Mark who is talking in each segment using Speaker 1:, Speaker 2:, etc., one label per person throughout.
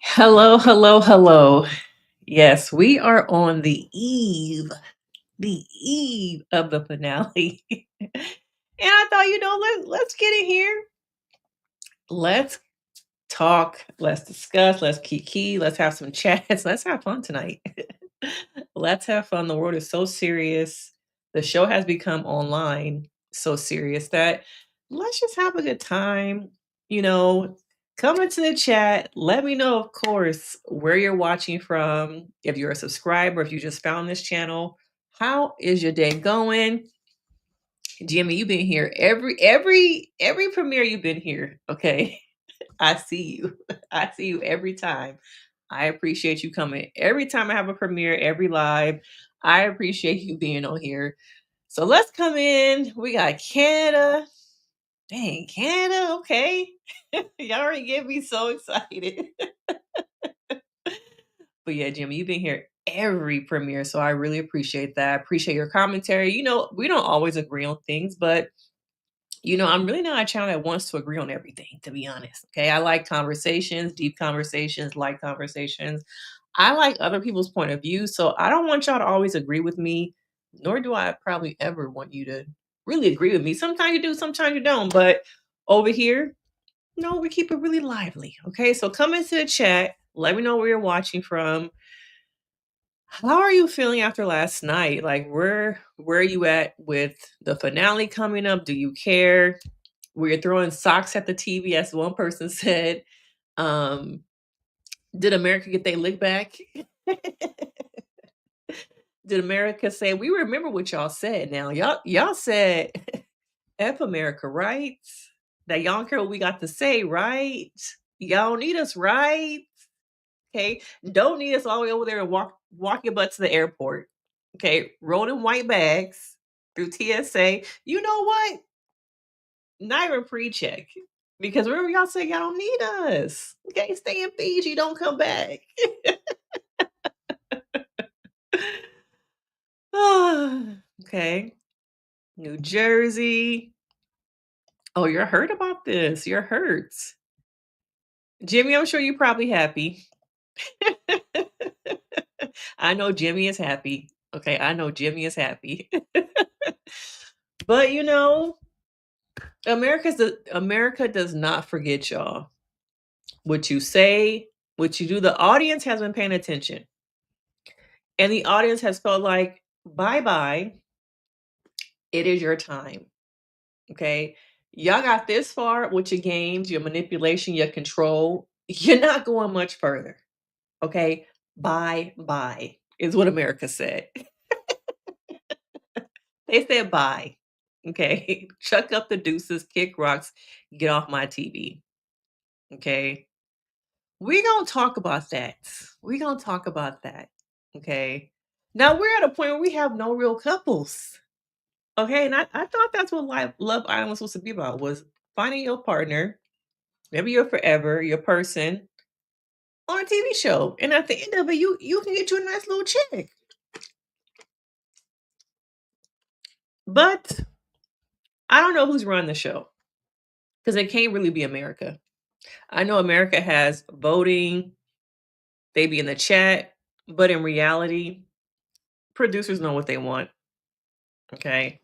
Speaker 1: Hello, hello, hello. Yes, we are on the eve of the finale. And I thought, let's get in here. Let's talk, let's discuss, let's kiki, let's have some chats, let's have fun tonight. Let's have fun. The world is so serious. The show has become online so serious that let's just have a good time. You know, come into the chat. Let me know, of course, where you're watching from. If you're a subscriber, if you just found this channel, how is your day going? Jimmy, you've been here every premiere you've been here. Okay. I see you. I see you every time. I appreciate you coming every time I have a premiere, every live. I appreciate you being on here. So let's come in. We got Canada. Dang, Canada. Okay. Y'all already get me so excited. But yeah, Jimmy, you've been here every premiere. So I really appreciate that. I appreciate your commentary. We don't always agree on things, but I'm really not a channel that wants to agree on everything, to be honest. Okay. I like conversations, deep conversations, light conversations. I like other people's point of view. So I don't want y'all to always agree with me, nor do I probably ever want you to really agree with me. Sometimes you do, sometimes you don't. But over here, no, we keep it really lively. Okay. So come into the chat. Let me know where you're watching from. How are you feeling after last night? Like where are you at with the finale coming up? Do you care? Where you're throwing socks at the TV, as one person said. Um, did America get their lick back? Did America say, we remember what y'all said now? Y'all said F America, right? That y'all don't care what we got to say, right? Y'all don't need us, right? Okay. Don't need us all the way over there and walk your butt to the airport. Okay. Rolling white bags through TSA. You know what? Not even pre-check. Because remember y'all say y'all don't need us. Okay, stay in Fiji, don't come back. Okay. New Jersey. Oh, you're hurt about this. You're hurt. Jimmy, I'm sure you're probably happy. I know Jimmy is happy. Okay, I know Jimmy is happy. But America does not forget y'all. What you say, what you do, the audience has been paying attention. And the audience has felt like, bye-bye. It is your time. Okay. Y'all got this far with your games, your manipulation, your control. You're not going much further. Okay. Bye bye is what America said. They said bye. Okay. Chuck up the deuces, kick rocks, get off my TV. Okay. We're going to talk about that. We're going to talk about that. Okay. Now we're at a point where we have no real couples. Okay, and I thought that's what Love Island was supposed to be about, was finding your partner, maybe your forever, your person, on a TV show. And at the end of it, you can get you a nice little chick. But I don't know who's running the show. Because it can't really be America. I know America has voting, they be in the chat, but in reality, producers know what they want. Okay.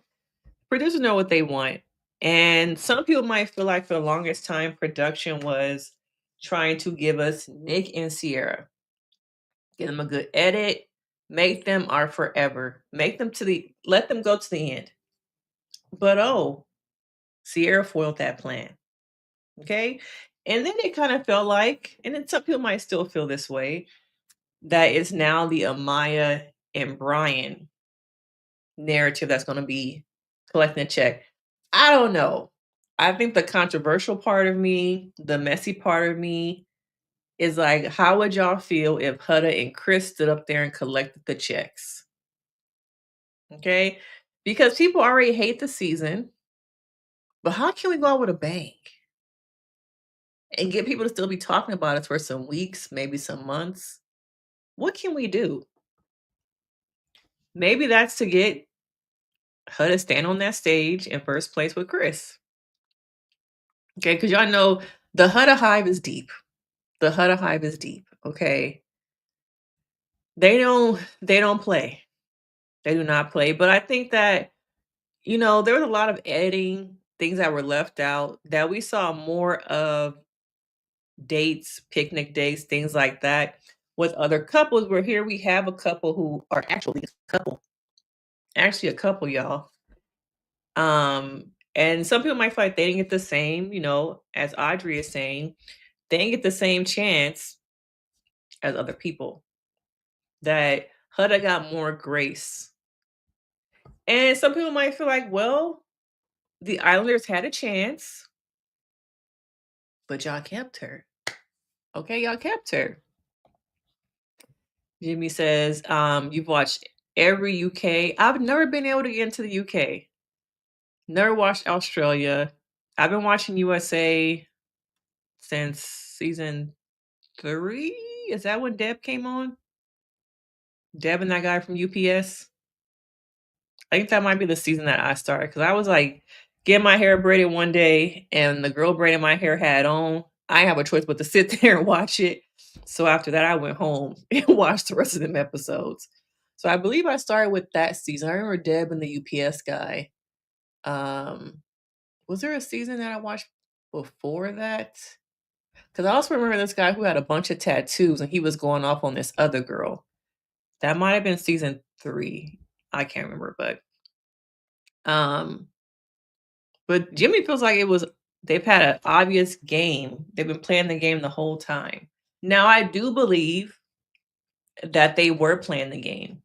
Speaker 1: Producers know what they want. And some people might feel like for the longest time, production was trying to give us Nick and Sierra. Give them a good edit. Make them our forever. Let them go to the end. But oh, Sierra foiled that plan. Okay. And then it kind of felt like, and then some people might still feel this way, that it's now the Amaya and Brian narrative that's going to be collecting a check. I don't know. I think the controversial part of me, the messy part of me, is like, how would y'all feel if Huda and Chris stood up there and collected the checks? Okay. Because people already hate the season, but how can we go out with a bang and get people to still be talking about us for some weeks, maybe some months? What can we do? Maybe that's to get her to stand on that stage in first place with Chris. Okay, because y'all know the Huda hive is deep. The Huda hive is deep. Okay. They don't play. They do not play. But I think that, there was a lot of editing, things that were left out that we saw more of dates, picnic dates, things like that with other couples. Where here we have a couple who are actually a couple. Actually a couple, y'all. And some people might feel like they didn't get the same, as Audrey is saying, they didn't get the same chance as other people. That Huda got more grace. And some people might feel like, well, the Islanders had a chance, but y'all kept her. Okay, y'all kept her. Jimmy says, you've watched every UK. I've never been able to get into the UK. Never watched Australia. I've been watching USA since season 3? Is that when Deb came on? Deb and that guy from UPS? I think that might be the season that I started because I was like getting my hair braided one day and the girl braiding my hair had on. I didn't have a choice but to sit there and watch it. So after that, I went home and watched the rest of them episodes. So I believe I started with that season. I remember Deb and the UPS guy. Um, was there a season that I watched before that? Because I also remember this guy who had a bunch of tattoos and he was going off on this other girl. That might have been season 3. I can't remember, um but Jimmy feels like they've had an obvious game. They've been playing the game the whole time. Now I do believe that they were playing the game,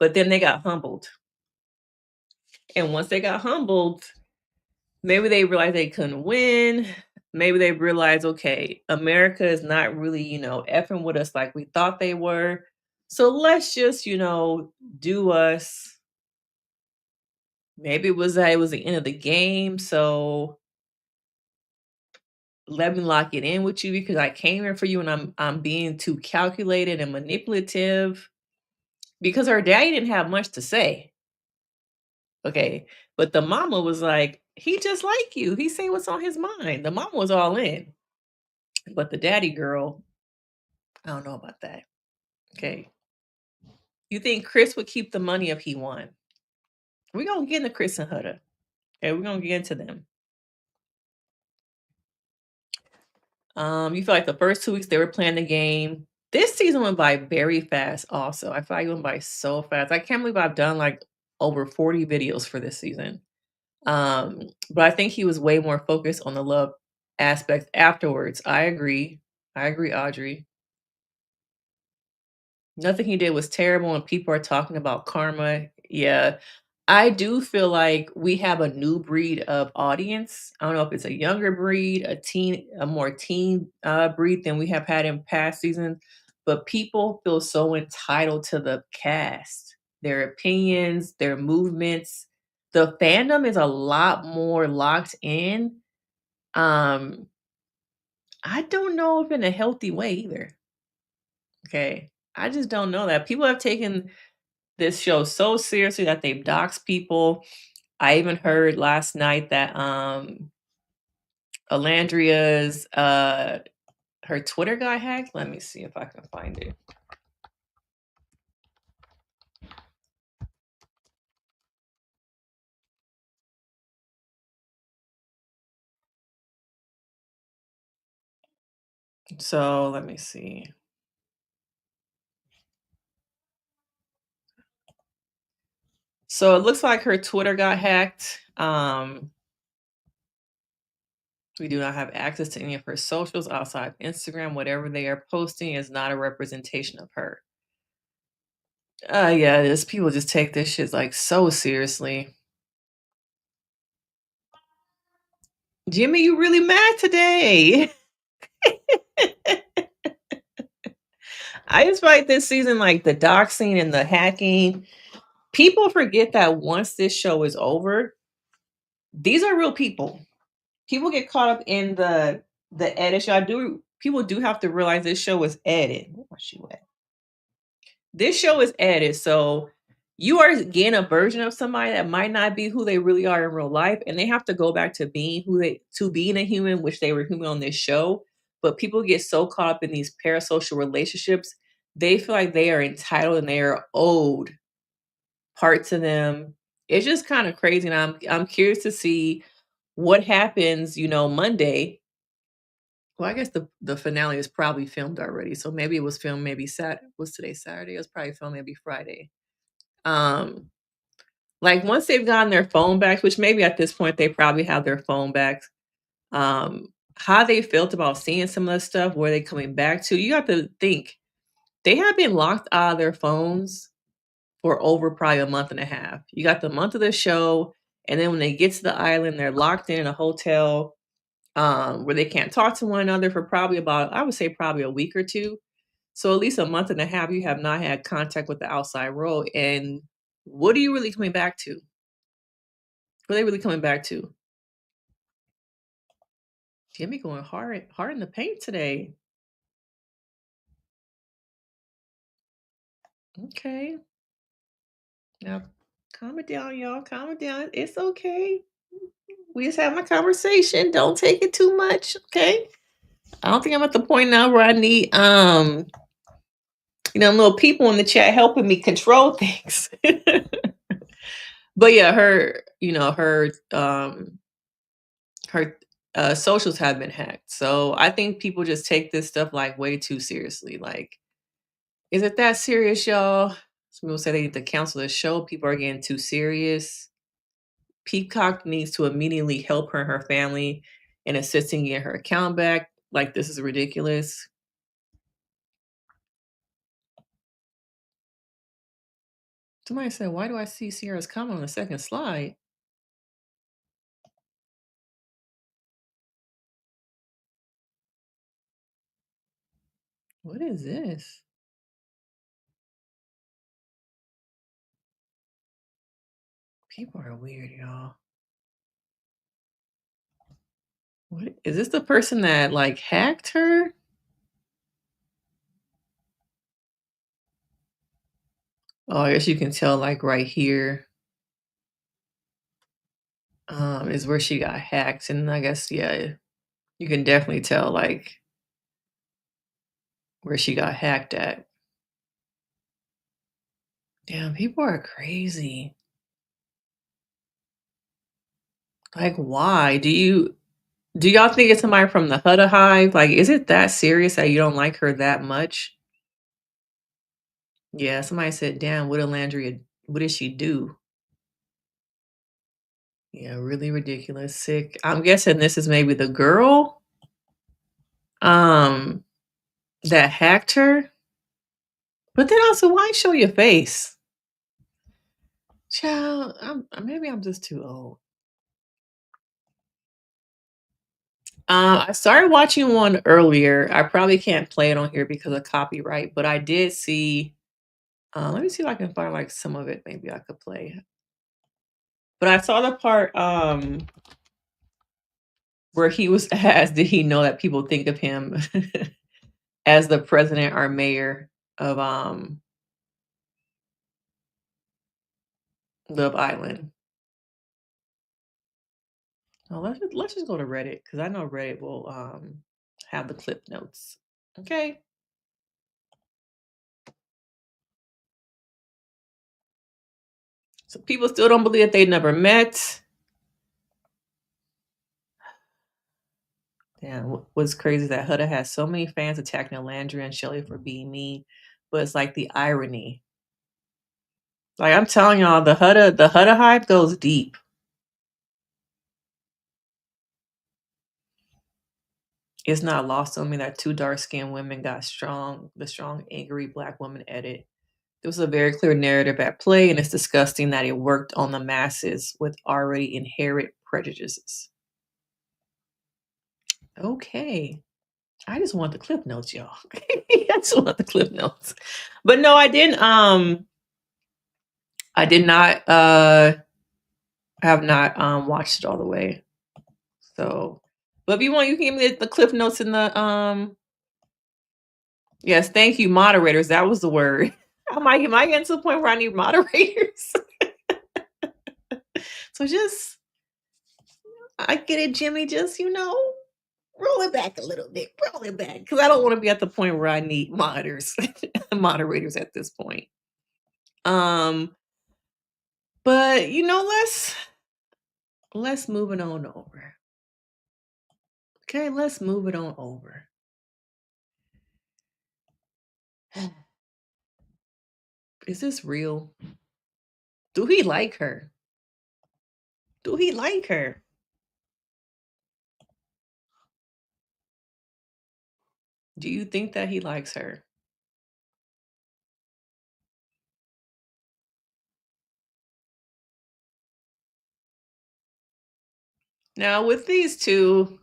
Speaker 1: but then they got humbled. And once they got humbled, maybe they realized they couldn't win. Maybe they realized, okay, America is not really, effing with us like we thought they were. So let's just, do us. Maybe it was the end of the game. So let me lock it in with you because I came here for you and I'm being too calculated and manipulative. Because her daddy didn't have much to say. Okay. But the mama was like, he just like you. He say what's on his mind. The mama was all in. But the daddy girl, I don't know about that. Okay. You think Chris would keep the money if he won? We're gonna get into Chris and Huda. Okay, we're gonna get into them. You feel like the first 2 weeks they were playing the game. This season went by very fast also. I feel like it went by so fast. I can't believe I've done like over 40 videos for this season. But I think he was way more focused on the love aspect afterwards. I agree. I agree, Audrey. Nothing he did was terrible, and people are talking about karma. Yeah. I do feel like we have a new breed of audience. I don't know if it's a younger breed, a more teen breed than we have had in past seasons, but people feel so entitled to the cast, their opinions, their movements. The fandom is a lot more locked in. Um, I don't know if in a healthy way either. Okay. I just don't know that. People have taken this show so seriously that they've doxed people. I even heard last night that Alandria's her Twitter got hacked. Let me see if I can find it. So let me see. So it looks like her Twitter got hacked. We do not have access to any of her socials outside of Instagram. Whatever they are posting is not a representation of her. Yeah, it is. People just take this shit like so seriously. Jimmy, you really mad today? I just feel like this season, like the doxing and the hacking, people forget that once this show is over, these are real people. People get caught up in the edit show. People do have to realize this show is edited. Where's she at? This show is edited, so you are getting a version of somebody that might not be who they really are in real life, and they have to go back to being a human, which they were human on this show. But people get so caught up in these parasocial relationships, they feel like they are entitled and they are owed parts of them. It's just kind of crazy, and I'm curious to see what happens. Monday. Well, I guess the finale is probably filmed already, so maybe it was filmed maybe was today Saturday? It was probably filmed maybe Friday. Um, like once they've gotten their phone back, which maybe at this point they probably have their phone back, how they felt about seeing some of the stuff, where they coming back to, you have to think they have been locked out of their phones for over probably a month and a half. You got the month of the show, and then when they get to the island, they're locked in a hotel where they can't talk to one another for probably about, I would say, probably a week or two. So at least a month and a half, you have not had contact with the outside world. And what are you really coming back to? What are they really coming back to? Jimmy going hard in the paint today. Okay. Now calm it down, y'all. Calm it down. It's okay. We just having a conversation. Don't take it too much. Okay. I don't think I'm at the point now where I need little people in the chat helping me control things. But yeah, her socials have been hacked. So I think people just take this stuff like way too seriously. Like, is it that serious, y'all? Some people say they need to cancel the show. People are getting too serious. Peacock needs to immediately help her and her family in assisting getting her account back. Like, this is ridiculous. Somebody said, why do I see Sierra's comment on the second slide? What is this? People are weird, y'all. What is this, the person that like hacked her? Oh, I guess you can tell like right here is where she got hacked. And I guess yeah, you can definitely tell like where she got hacked at. Damn, people are crazy. Like, why? Do y'all think it's somebody from the Huda Hive? Like, is it that serious that you don't like her that much? Yeah, somebody said, damn, what did she do? Yeah, really ridiculous, sick. I'm guessing this is maybe the girl um that hacked her. But then also, why show your face? Child, maybe I'm just too old. I started watching one earlier. I probably can't play it on here because of copyright, but I did see. Let me see if I can find like some of it. Maybe I could play. But I saw the part where he was asked, "Did he know that people think of him as the president or mayor of Love Island?" Oh, let's just go to Reddit because I know Reddit will have the clip notes. Okay. So people still don't believe that they never met. Damn, what's crazy is that Huda has so many fans attacking Olandria and Chelley for being mean, but it's like the irony. Like I'm telling y'all, the Huda hype goes deep. It's not lost on me that two dark skinned women got the strong, angry black woman edit. There was a very clear narrative at play, and it's disgusting that it worked on the masses with already inherent prejudices. Okay. I just want the clip notes, y'all. I just want the clip notes. But no, I did not have not watched it all the way. So but if you want, you can give me the clip notes in the. Yes, thank you, moderators. That was the word. Am I getting to the point where I need moderators? So just I get it, Jimmy. Just roll it back a little bit. Roll it back. Because I don't want to be at the point where I need moderators at this point. But let's move it on over. Okay, let's move it on over. Is this real? Do he like her? Do he like her? Do you think that he likes her? Now, with these two,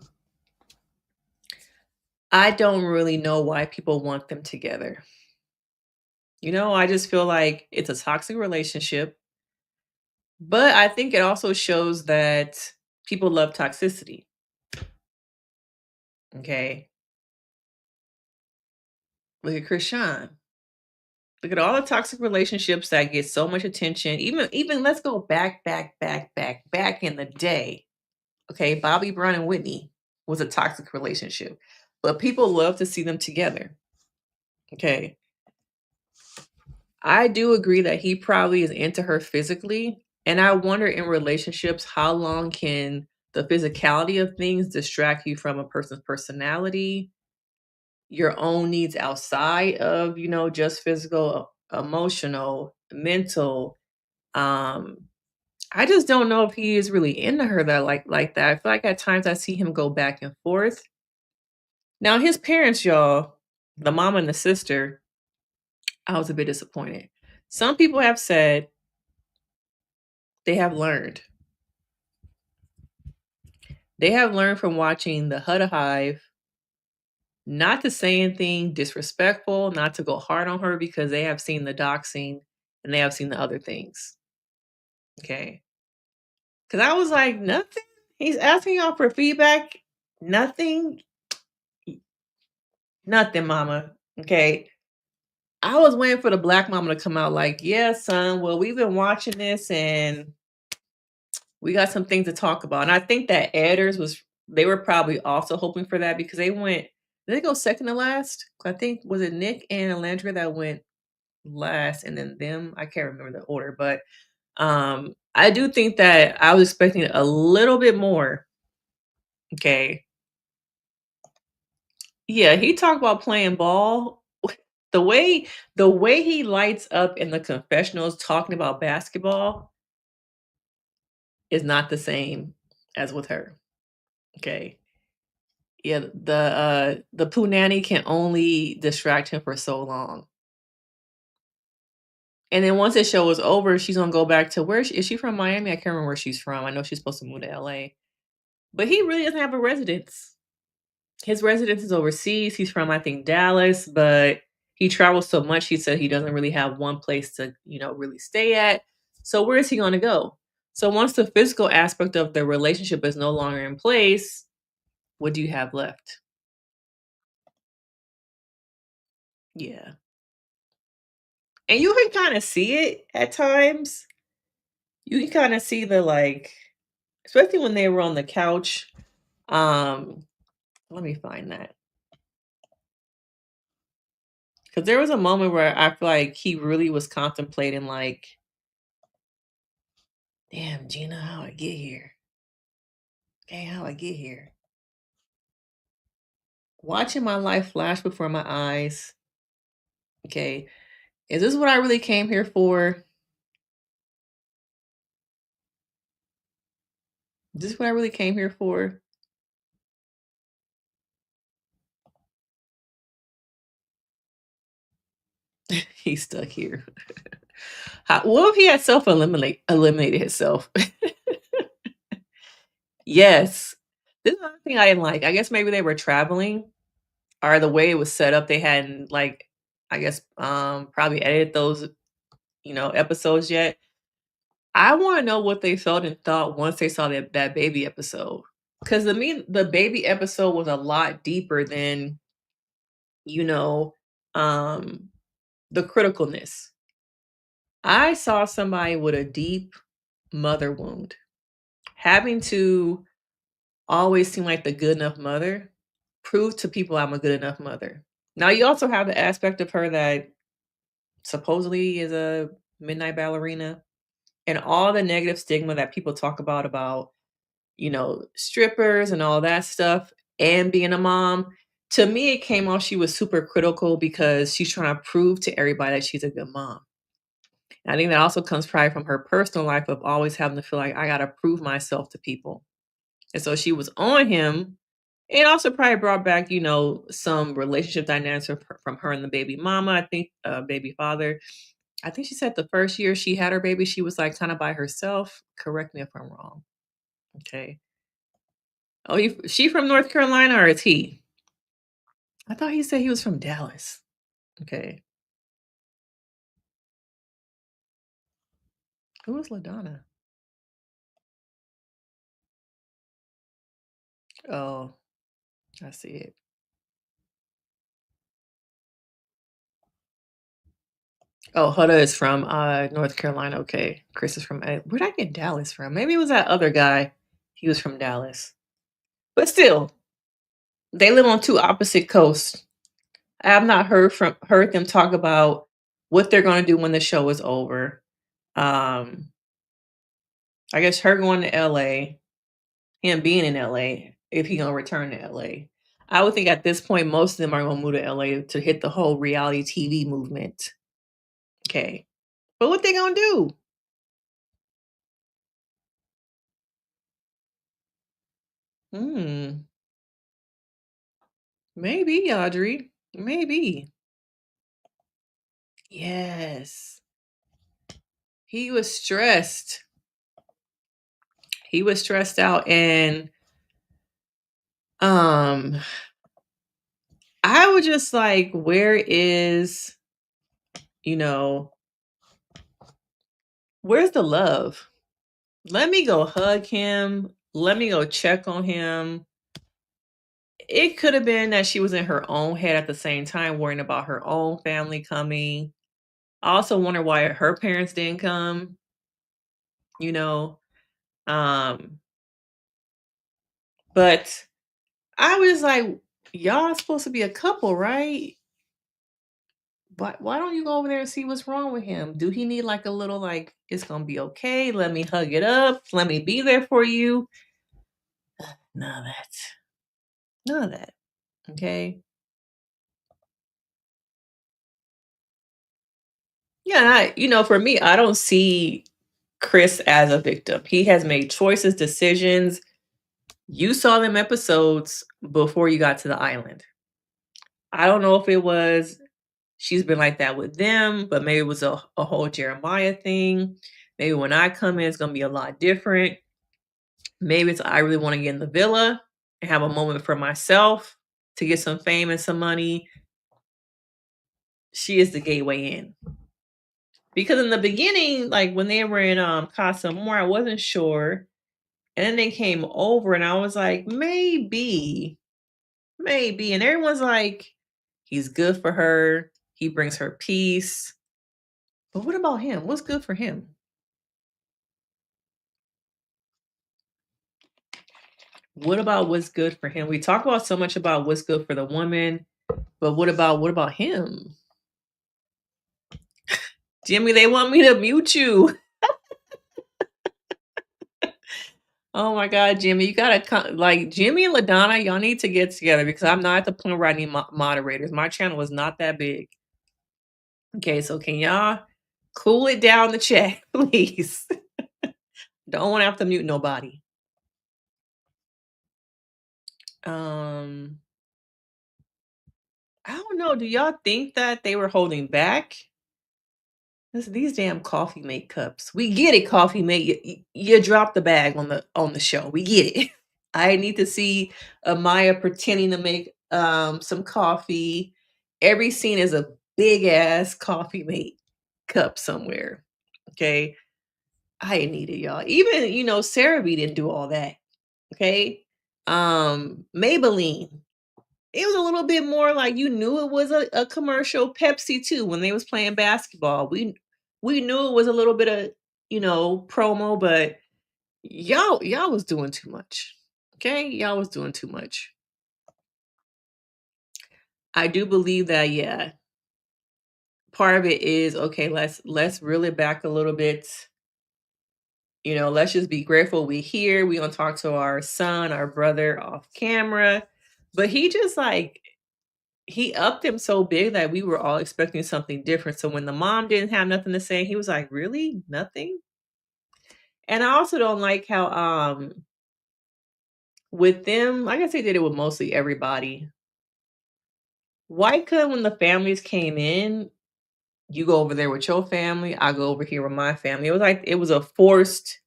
Speaker 1: I don't really know why people want them together. I just feel like it's a toxic relationship, but I think it also shows that people love toxicity. Okay. Look at Krishan. Look at all the toxic relationships that get so much attention. Even let's go back in the day. Okay, Bobby Brown and Whitney was a toxic relationship, but people love to see them together. Okay. I do agree that he probably is into her physically. And I wonder in relationships, how long can the physicality of things distract you from a person's personality, your own needs outside of, just physical, emotional, mental. Um, I just don't know if he is really into her that like that. I feel like at times I see him go back and forth. Now his parents, y'all, the mom and the sister, I was a bit disappointed. Some people have said they have learned. They have learned from watching the Huda Hive not to say anything disrespectful, not to go hard on her because they have seen the doxing and they have seen the other things. Okay. Because I was like, nothing? He's asking y'all for feedback? Nothing? Nothing, mama. Okay. I was waiting for the black mama to come out like, yeah, son, well, we've been watching this and we got some things to talk about. And I think that Edders they were probably also hoping for that because did they go second to last? I think, was it Nick and Alandria that went last and then them? I can't remember the order, but I do think that I was expecting a little bit more. Okay. Yeah, he talked about playing ball. The way he lights up in the confessionals talking about basketball is not the same as with her. Okay. Yeah, the poo nanny can only distract him for so long. And then once the show is over, she's gonna go back to is she from Miami? I can't remember where she's from. I know she's supposed to move to LA. But he really doesn't have a residence. His residence is overseas. He's from, I think, Dallas, but he travels so much. He said he doesn't really have one place to, really stay at. So where is he going to go? So once the physical aspect of the relationship is no longer in place, what do you have left? Yeah. And you can kind of see it at times. You can kind of see especially when they were on the couch. Um, Let me find that. Because there was a moment where I feel like he really was contemplating, like, damn, Gina, how I get here? Okay, how I get here? Watching my life flash before my eyes. Okay, is this what I really came here for? Is this what I really came here for? He's stuck here. What if he had eliminated himself? Yes. This is another thing I didn't like. I guess maybe they were traveling or the way it was set up, they hadn't like I guess probably edited those, episodes yet. I want to know what they felt and thought once they saw that baby episode. Cause the baby episode was a lot deeper than, you know, um the criticalness. I saw somebody with a deep mother wound having to always seem like the good enough mother, prove to people I'm a good enough mother. Now you also have the aspect of her that supposedly is a midnight ballerina and all the negative stigma that people talk about, strippers and all that stuff and being a mom. To me, it came off she was super critical because she's trying to prove to everybody that she's a good mom. And I think that also comes probably from her personal life of always having to feel like I gotta prove myself to people. And so she was on him. It also probably brought back, some relationship dynamics from her and the baby mama, I think, baby father. I think she said the first year she had her baby, she was like kind of by herself. Correct me if I'm wrong. Okay. Oh, she from North Carolina or is he? I thought he said he was from Dallas. Okay. Who was LaDonna? Oh, I see it. Oh, Huda is from North Carolina. Okay. Chris is from where'd I get Dallas from? Maybe it was that other guy. He was from Dallas. But still, they live on two opposite coasts. I have not heard them talk about what they're gonna do when the show is over. Um, I guess her going to LA, him being in LA, if he gonna return to LA. I would think at this point most of them are gonna move to LA to hit the whole reality TV movement. Okay. But what they gonna do? Hmm. Maybe, Audrey. Maybe. Yes. He was stressed. He was stressed out and um I would just like, where is, you know, where's the love? Let me go hug him. Let me go check on him. It could have been that she was in her own head at the same time, worrying about her own family coming. I also wonder why her parents didn't come, you know. Um, but I was like, y'all supposed to be a couple, right? But why don't you go over there and see what's wrong with him? Do he need like a little like, it's gonna be okay? Let me hug it up. Let me be there for you. None of that. None of that. Okay. Yeah, and for me, I don't see Chris as a victim. He has made choices, decisions. You saw them episodes before you got to the island. I don't know if it was she's been like that with them, but maybe it was a whole Jeremiah thing. Maybe when I come in, it's gonna be a lot different. Maybe it's I really want to get in the villa and have a moment for myself to get some fame and some money. She is the gateway in. Because in the beginning, like when they were in Casa More, I wasn't sure. And then they came over and I was like, maybe, maybe. And everyone's like, he's good for her. He brings her peace. But what about him? What's good for him? What about what's good for him? We talk about so much about what's good for the woman, but what about him? Jimmy, they want me to mute you. Oh my God, Jimmy, you gotta like Jimmy and Ladonna, y'all need to get together because I'm not at the point where I need moderators. My channel is not that big. Okay, so can y'all cool it down the chat, please? Don't want to have to mute nobody. Um, I don't know. Do y'all think that they were holding back? These damn coffee mate cups. We get it, coffee mate. You dropped the bag on the show. We get it. I need to see Amaya pretending to make some coffee. Every scene is a big ass coffee mate cup somewhere. Okay. I need it, y'all. Even, Sarah B didn't do all that. Okay. Maybelline. It was a little bit more like you knew it was a commercial. Pepsi too, when they was playing basketball. We knew it was a little bit of, promo, but y'all was doing too much. Okay? Y'all was doing too much. I do believe that, yeah. Part of it is okay, let's reel it back a little bit. Let's just be grateful we here. We gonna talk to our son, our brother off camera. But he just like he upped him so big that we were all expecting something different. So when the mom didn't have nothing to say, he was like, "Really? Nothing?" And I also don't like how with them, I guess they did it with mostly everybody. Why couldn't when the families came in, you go over there with your family, I go over here with my family. It was like it was a forced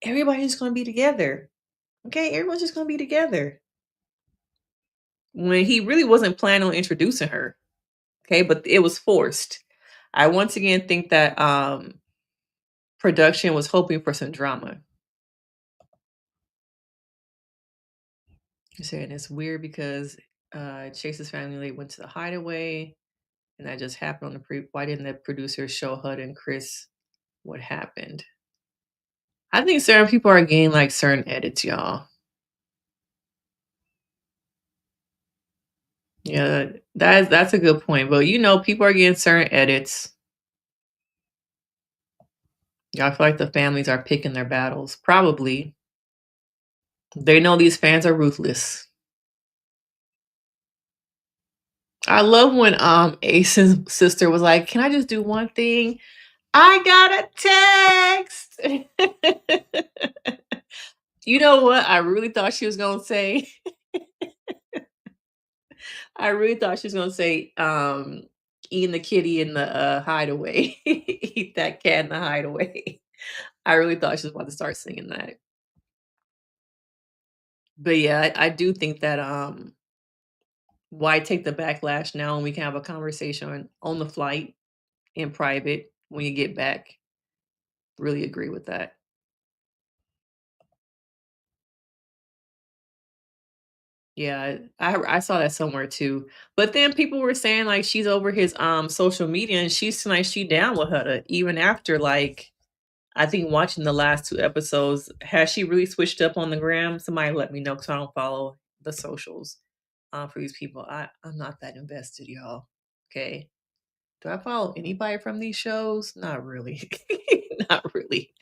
Speaker 1: everybody's gonna be together. Okay, everyone's just gonna be together. When he really wasn't planning on introducing her. Okay, but it was forced. I once again think that production was hoping for some drama. You're saying it's weird because Chase's family went to the hideaway, and that just happened on the pre. Why didn't the producers show HUD and Chris what happened? I think certain people are getting like certain edits, y'all. Yeah, that's a good point. But people are getting certain edits. Y'all feel like the families are picking their battles. Probably. They know these fans are ruthless. I love when Ace's sister was like, "Can I just do one thing?" I got a text. You know what? I really thought she was gonna say. I really thought she was gonna say, eating the kitty in the hideaway. Eat that cat in the hideaway. I really thought she was about to start singing that. But yeah, I do think that why take the backlash now when we can have a conversation on the flight in private when you get back. Really agree with that. Yeah, I saw that somewhere too. But then people were saying like she's over his social media and she's like she down with her even after like I think watching the last two episodes. Has she really switched up on the gram? Somebody let me know because I don't follow the socials for these people. I'm not that invested, y'all. Okay. Do I follow anybody from these shows? Not really. Not really.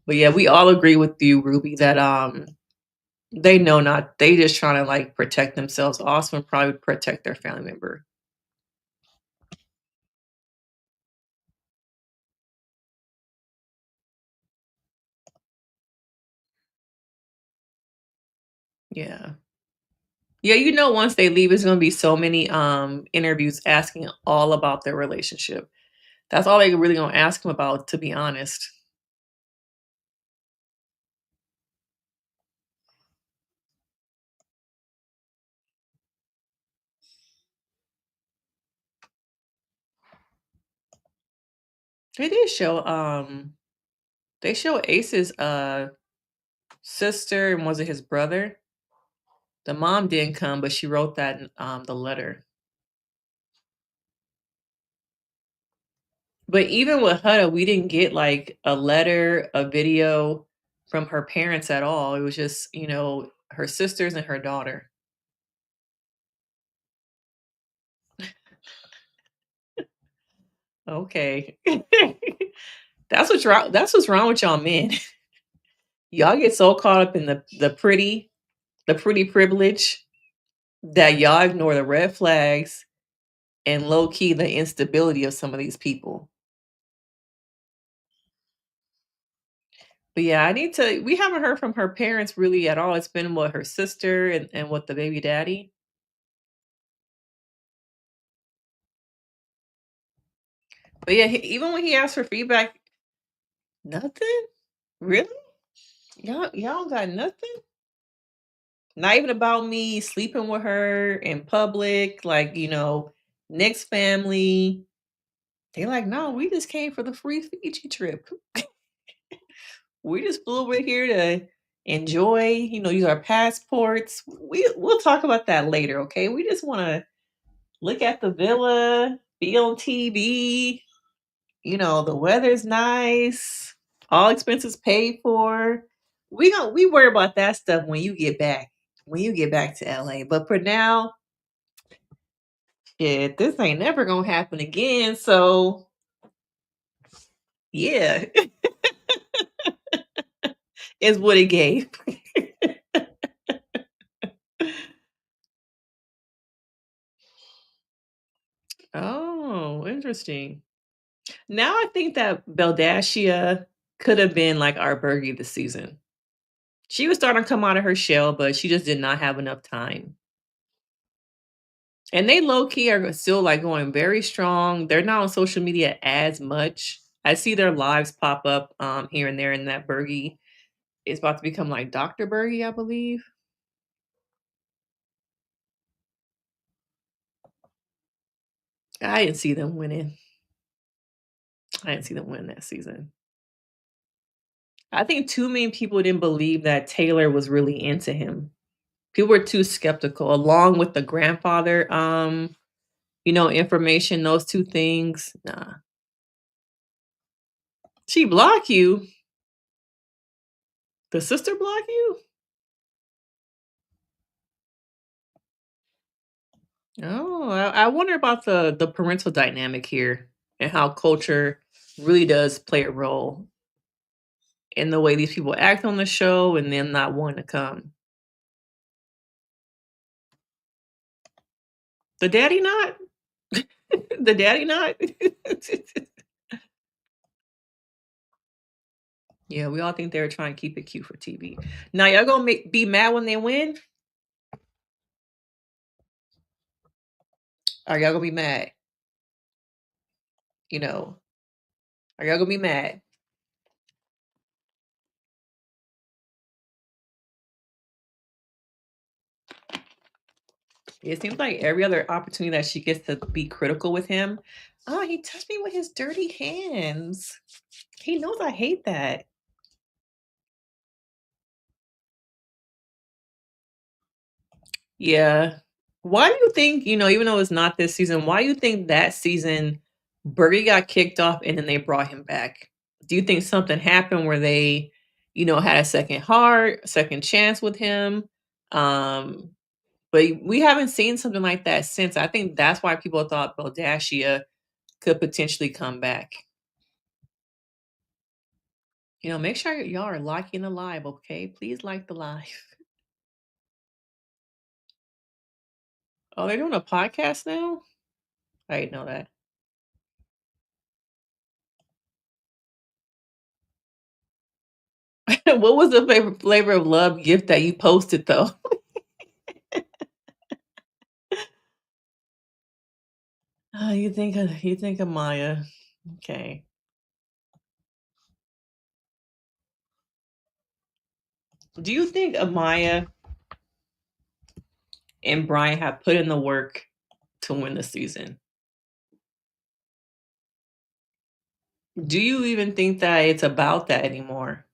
Speaker 1: But yeah, we all agree with you, Ruby, that they know not they just trying to like protect themselves, also and probably protect their family member. Yeah. Yeah, once they leave, it's gonna be so many interviews asking all about their relationship. That's all they really gonna ask them about, to be honest. They did show they show Ace's sister and was it his brother? The mom didn't come, but she wrote that in the letter. But even with Huda, we didn't get like a letter, a video from her parents at all. It was just, her sisters and her daughter. Okay. That's what's wrong with y'all men. Y'all get so caught up in the pretty privilege that y'all ignore the red flags and low key the instability of some of these people. But yeah, we haven't heard from her parents really at all. It's been what her sister and what the baby daddy. But yeah, even when he asked for feedback, nothing? Really? Y'all got nothing? Not even about me sleeping with her in public, like, Nick's family. They like, no, we just came for the free Fiji trip. We just flew over here to enjoy, use our passports. We'll talk about that later, okay? We just want to look at the villa, be on TV. The weather's nice, all expenses paid for. We worry about that stuff when you get back. When you get back to LA. But for now, yeah, this ain't never gonna happen again. So yeah, is what it gave. Oh, interesting. Now I think that Beldashia could have been like our Bergie this season. She was starting to come out of her shell, but she just did not have enough time. And they low key are still like going very strong. They're not on social media as much. I see their lives pop up here and there, and that Bergie is about to become like Dr. Bergie, I believe. I didn't see them winning. I didn't see them win that season. I think too many people didn't believe that Taylor was really into him. People were too skeptical, along with the grandfather, information, those two things. Nah. She block you. The sister block you? Oh, I wonder about the parental dynamic here and how culture really does play a role in the way these people act on the show and them not wanting to come. The daddy not? The daddy not? Yeah, we all think they were trying to keep it cute for TV. Now y'all gonna be mad when they win? Are y'all gonna be mad? You know, are y'all gonna be mad? It seems like every other opportunity that she gets to be critical with him, oh, he touched me with his dirty hands. He knows I hate that. Yeah. Why do you think, even though it's not this season, why do you think that season Bergie got kicked off and then they brought him back? Do you think something happened where they, had a second heart, a second chance with him? Um, but we haven't seen something like that since. I think that's why people thought Beldashia could potentially come back. Make sure y'all are liking the live, okay? Please like the live. Oh, they're doing a podcast now? I didn't know that. What was the favorite flavor of love gift that you posted though? Oh, you think of Maya. Okay. Do you think Amaya and Brian have put in the work to win the season? Do you even think that it's about that anymore?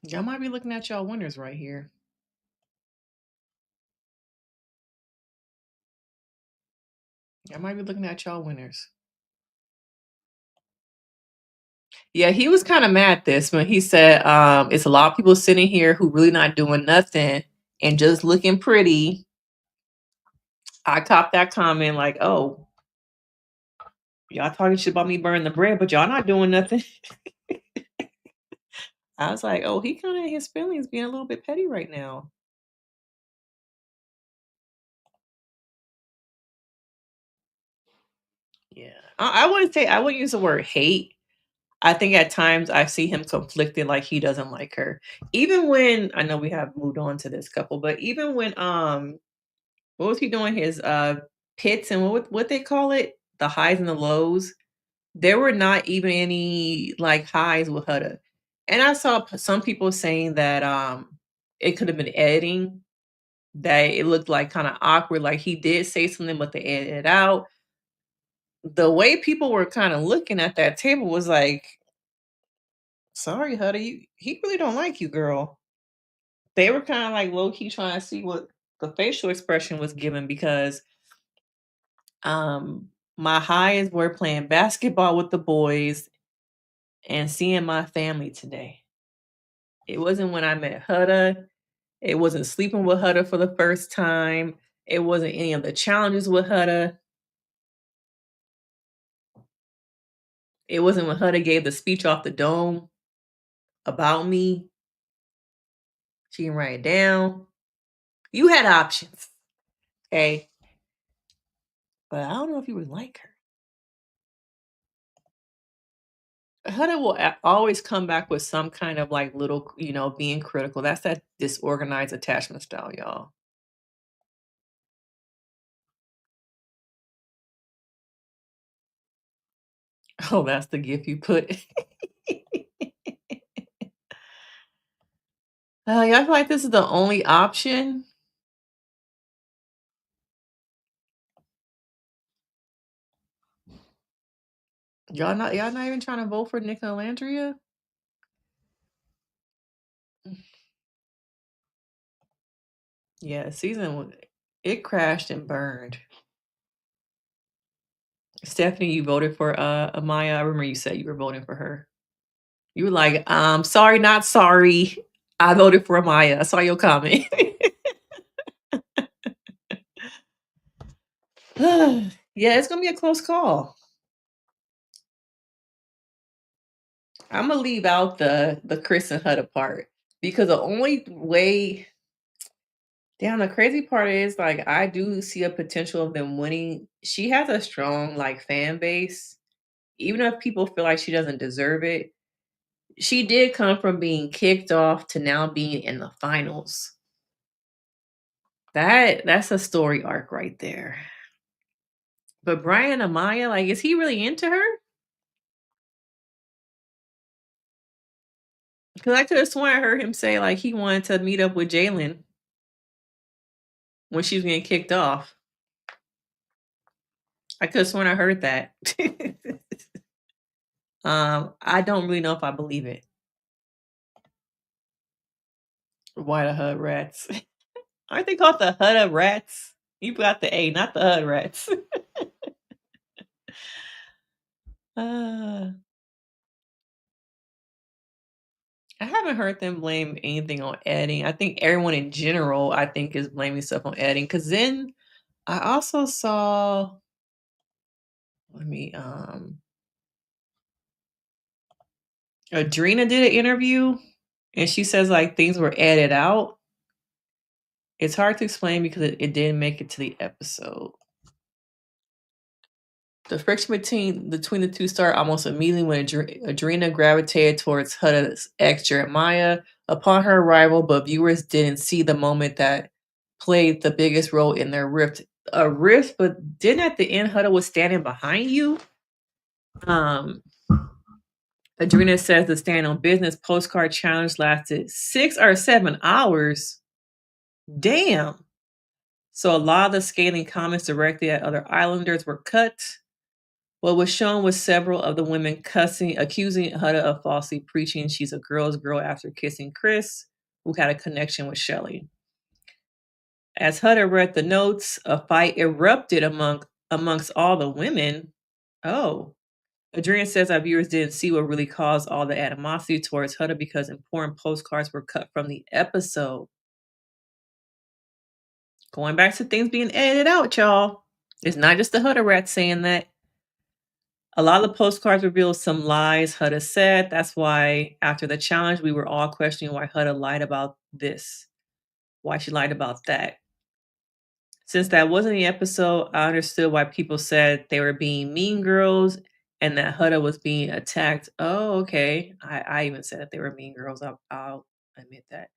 Speaker 1: Y'all might be looking at y'all winners right here. Y'all might be looking at y'all winners. Yeah, he was kind of mad at this when he said, it's a lot of people sitting here who really not doing nothing and just looking pretty. I copped that comment like, oh, y'all talking shit about me burning the bread, but y'all not doing nothing. I was like, "Oh, he kinda in his feelings being a little bit petty right now." Yeah. I wouldn't use the word hate. I think at times I see him conflicted, like he doesn't like her. Even when I know we have moved on to this couple, but even when, what was he doing? His, pits and what they call it? The highs and the lows. There were not even any, like, highs with Huda. And I saw some people saying that, it could have been editing, that it looked, like, kinda awkward, like he did say something, but they edited it out. The way people were kinda looking at that table was like, "Sorry, Huda, he really don't like you, girl." They were kinda, like, low key trying to see what the facial expression was given because, my highs were playing basketball with the boys and seeing my family today. It wasn't when I met Huda. It wasn't sleeping with Huda for the first time. It wasn't any of the challenges with Huda. It wasn't when Huda gave the speech off the dome about me. She can write it down. You had options, okay? But I don't know if you would like her. Huda will always come back with some kind of like little, being critical. That's that disorganized attachment style, y'all. Oh, that's the gift you put. Yeah, I feel like this is the only option. Y'all not even trying to vote for Nick and Alandria? Yeah, it crashed and burned. Stephanie, you voted for Amaya. I remember you said you were voting for her. You were like, sorry, not sorry. I voted for Amaya. I saw your comment. Yeah, it's gonna be a close call. I'm gonna leave out the Chris and Huda part because the only way. Damn, the crazy part is like I do see a potential of them winning. She has a strong like fan base, even if people feel like she doesn't deserve it. She did come from being kicked off to now being in the finals. That's a story arc right there. But Brian Amaya, like, is he really into her? Because I could have sworn I heard him say like he wanted to meet up with Jalen when she was getting kicked off. I could have sworn I heard that. I don't really know if I believe it. Why the Hud rats? Aren't they called the Hudda rats? You got the A, not the Hud rats. uh, I haven't heard them blame anything on editing. I think everyone in general, I think, is blaming stuff on editing. Cause then I also saw, let me Adrena did an interview and she says like things were edited out. It's hard to explain because it didn't make it to the episode. The friction between the two started almost immediately when Adrena gravitated towards Huda's ex Jeremiah upon her arrival, but viewers didn't see the moment that played the biggest role in their rift. A rift, but didn't at the end Huda was standing behind you? Um, Adrena says the stand on business postcard challenge lasted 6 or 7 hours. Damn. So a lot of the scathing comments directed at other islanders were cut. What was shown was several of the women accusing Huda of falsely preaching she's a girl's girl after kissing Chris, who had a connection with Chelley. As Huda read the notes, a fight erupted amongst all the women. Oh. Adrian says our viewers didn't see what really caused all the animosity towards Huda because important postcards were cut from the episode. Going back to things being edited out, y'all. It's not just the Huda rat saying that. A lot of the postcards reveal some lies Huda said. That's why after the challenge, we were all questioning why Huda lied about this, why she lied about that. Since that wasn't the episode, I understood why people said they were being mean girls and that Huda was being attacked. Oh, okay. I even said that they were mean girls. I'll admit that.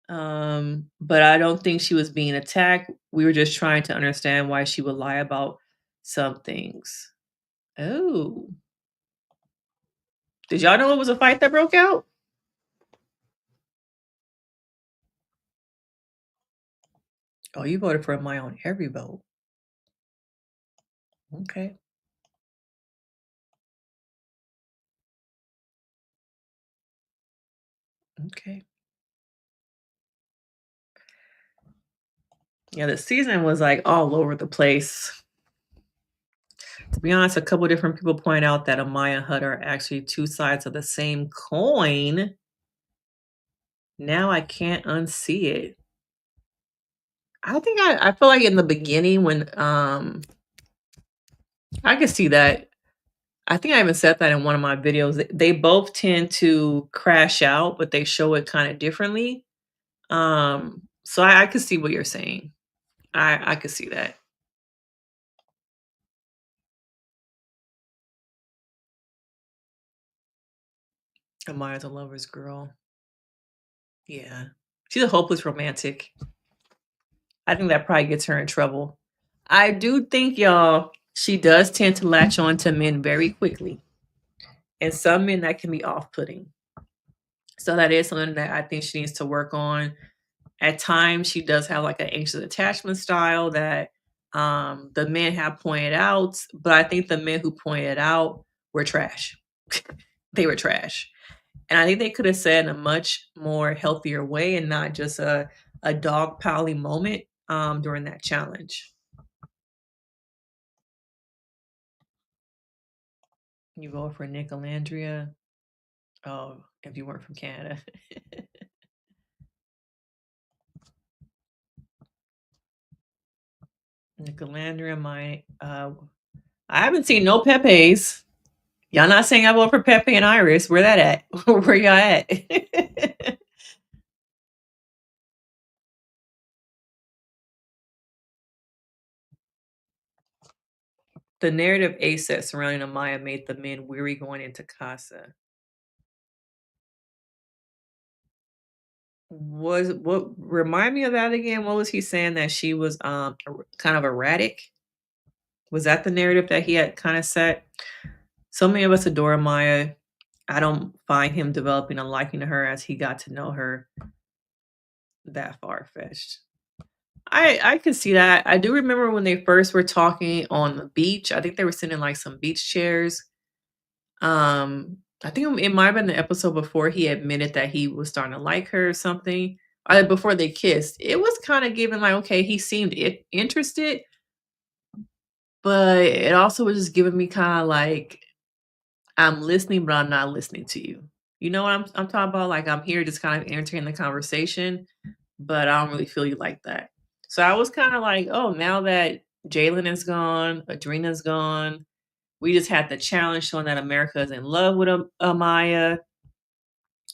Speaker 1: But I don't think she was being attacked. We were just trying to understand why she would lie about some things. Oh, did y'all know it was a fight that broke out? Oh, you voted for Amaya on every vote. Okay, okay. Yeah, the season was like all over the place. To be honest, a couple different people point out that Amaya and Hutter are actually two sides of the same coin. Now I can't unsee it. I think I feel like in the beginning when I could see that. I think I even said that in one of my videos. They both tend to crash out, but they show it kind of differently. So I could see what you're saying. I could see that. Amaya's a lover's girl. Yeah. She's a hopeless romantic. I think that probably gets her in trouble. I do think, y'all, she does tend to latch on to men very quickly. And some men that can be off putting. So that is something that I think she needs to work on. At times, she does have like an anxious attachment style that the men have pointed out. But I think the men who pointed out were trash. They were trash. And I think they could have said in a much more healthier way and not just a dog piling moment during that challenge. You vote for Nick and Alandria. Oh, if you weren't from Canada. Nick and Alandria, I haven't seen no Pepe's. Y'all not saying I vote for Pepe and Iris. Where that at? Where y'all at? The narrative Ace set surrounding Amaya made the men weary going into Casa. Was what remind me of that again? What was he saying that she was kind of erratic? Was that the narrative that he had kind of set? So many of us adore Maya. I don't find him developing a liking to her as he got to know her that far fetched. I could see that. I do remember when they first were talking on the beach. I think they were sitting in like some beach chairs. I think it might have been the episode before he admitted that he was starting to like her or something. Before they kissed, it was kind of given like okay, he seemed interested, but it also was just giving me kind of like I'm listening, but I'm not listening to you. You know what I'm talking about? Like I'm here just kind of entertaining the conversation, but I don't really feel you like that. So I was kind of like, oh, now that Jalen is gone, Adrena's gone, we just had the challenge showing that America is in love with Amaya.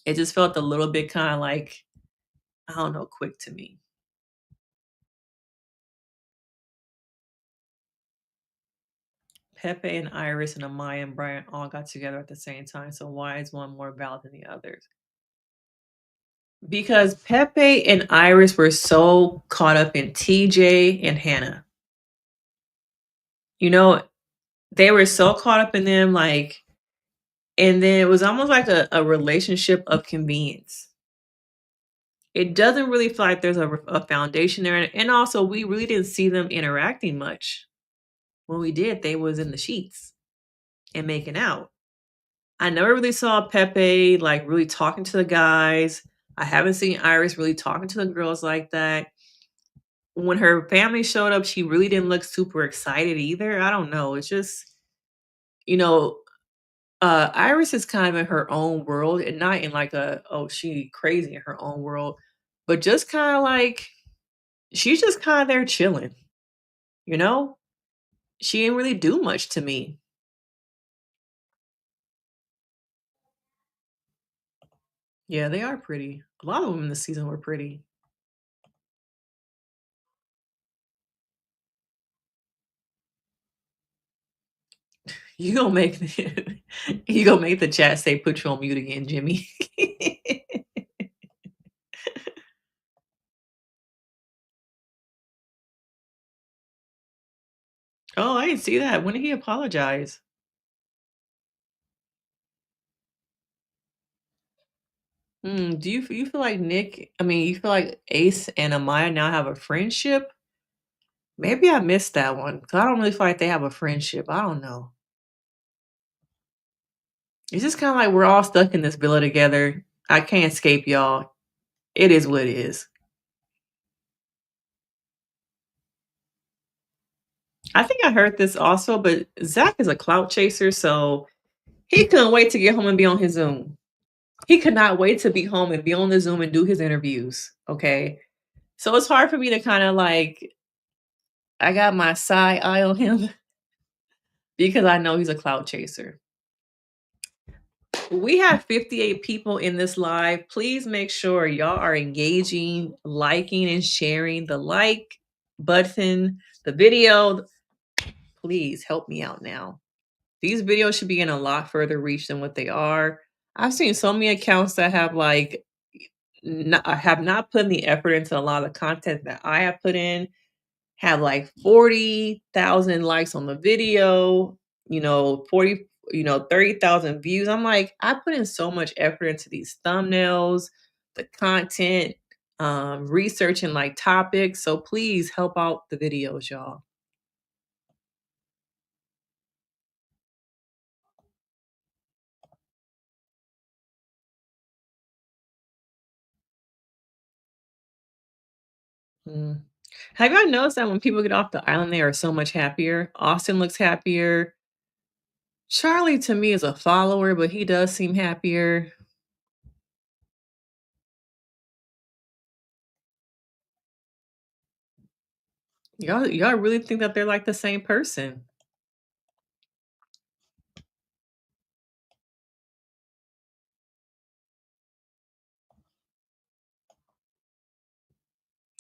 Speaker 1: It just felt a little bit kind of like, I don't know, quick to me. Pepe and Iris and Amaya and Brian all got together at the same time. So why is one more valid than the others? Because Pepe and Iris were so caught up in TJ and Hannah. You know, they were so caught up in them, like, and then it was almost like a relationship of convenience. It doesn't really feel like there's a foundation there. And also, we really didn't see them interacting much. When we did, they was in the sheets and making out. I never really saw Pepe like really talking to the guys. I haven't seen Iris really talking to the girls like that. When her family showed up, she really didn't look super excited either. I don't know. It's just, you know, Iris is kind of in her own world and not in like oh, she crazy in her own world, but just kind of like she's just kind of there chilling, you know? She didn't really do much to me. Yeah, they are pretty. A lot of them this season were pretty. You gonna make you gonna make the chat say put you on mute again, Jimmy. Oh, I didn't see that. When did he apologize? Do you feel like you feel like Ace and Amaya now have a friendship? Maybe I missed that one, 'cause I don't really feel like they have a friendship. I don't know. It's just kinda like we're all stuck in this villa together. I can't escape y'all. It is what it is. I think I heard this also, but Zach is a clout chaser, so he couldn't wait to get home and be on his Zoom. He could not wait to be home and be on the Zoom and do his interviews, okay? So it's hard for me to kinda like I got my side eye on him because I know he's a clout chaser. We have 58 people in this live. Please make sure y'all are engaging, liking, and sharing the like button, the video. Please help me out now. These videos should be in a lot further reach than what they are. I've seen so many accounts that have like have not put in the effort into a lot of the content that I have put in, have like 40,000 likes on the video, 40, 30,000 views. I'm like, I put in so much effort into these thumbnails, the content, researching like topics. So please help out the videos, y'all. Mm. Have y'all noticed that when people get off the island, they are so much happier? Austin looks happier. Charlie to me is a follower, but he does seem happier. Y'all really think that they're like the same person?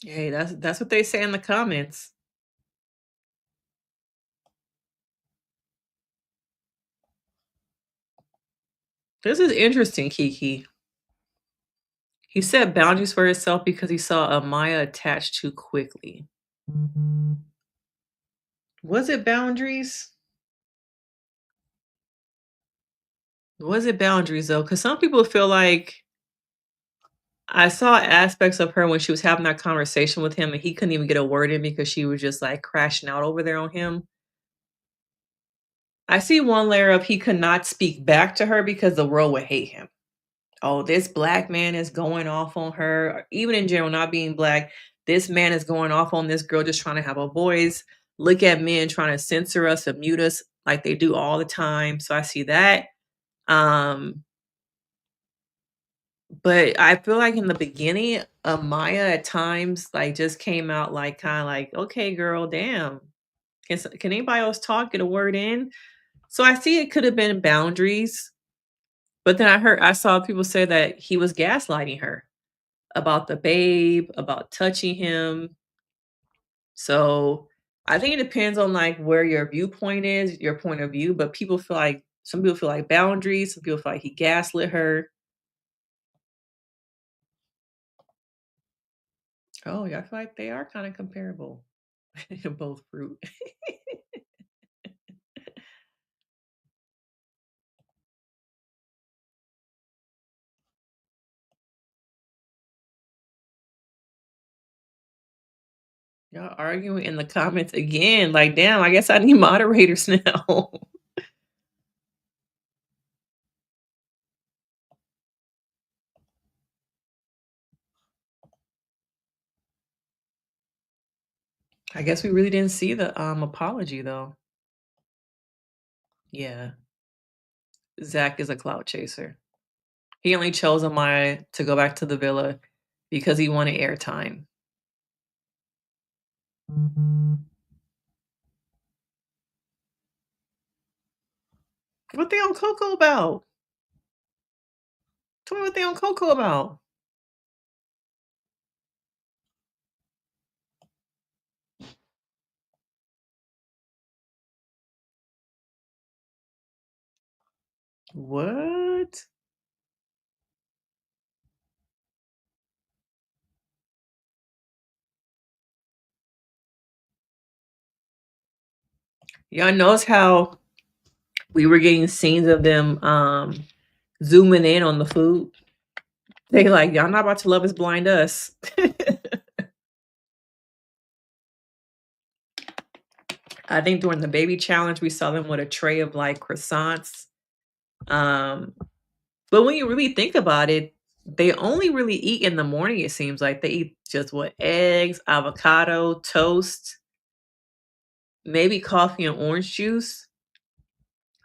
Speaker 1: Hey, that's what they say in the comments. This is interesting, Kiki. He set boundaries for himself because he saw Amaya attached too quickly. Was it boundaries? Was it boundaries though? Because some people feel like I saw aspects of her when she was having that conversation with him and he couldn't even get a word in because she was just like crashing out over there on him. I see one layer of he could not speak back to her because the world would hate him. Oh, this black man is going off on her, or even in general, not being black. This man is going off on this girl just trying to have a voice. Look at men trying to censor us and mute us like they do all the time. So I see that. Um, but I feel like in the beginning, Maya at times like just came out like kind of like, okay, girl, damn. Can anybody else talk? Get a word in? So I see it could have been boundaries, but then I saw people say that he was gaslighting her about the babe, about touching him. So I think it depends on like where your viewpoint is, your point of view. But people feel like some people feel like boundaries, some people feel like he gaslit her. Oh, yeah, I feel like they are kind of comparable. Both fruit. Y'all arguing in the comments again. Like, damn, I guess I need moderators now. I guess we really didn't see the apology though. Yeah. Zach is a clout chaser. He only chose Amaya to go back to the villa because he wanted airtime. What they on Coco about? So what they on Coco about? What? Y'all notice how we were getting scenes of them zooming in on the food? They like, y'all not about to love is blind us. I think during the baby challenge, we saw them with a tray of like croissants. Um, but when you really think about it, they only really eat in the morning, it seems like. They eat just what? Eggs, avocado, toast, maybe coffee and orange juice.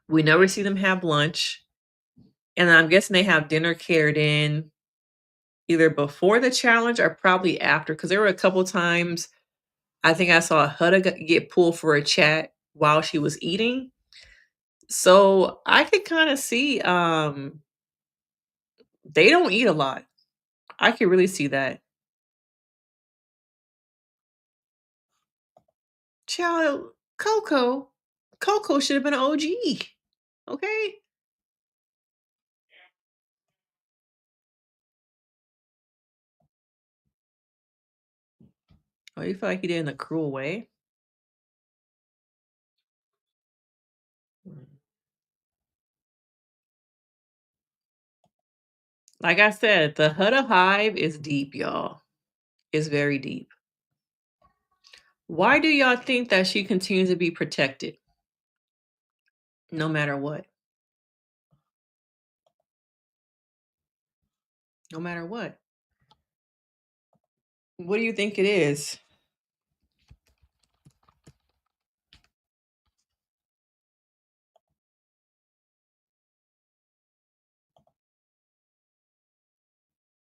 Speaker 1: We never see them have lunch. And I'm guessing they have dinner catered in either before the challenge or probably after, because there were a couple times I think I saw Huda get pulled for a chat while she was eating. So I could kind of see they don't eat a lot. I could really see that. Child, Coco should have been an OG. Okay. Oh, you feel like he did in a cruel way? Mm. Like I said, the Huda Hive is deep, y'all. It's very deep. Why do y'all think that she continues to be protected no matter what? No matter what. What do you think it is?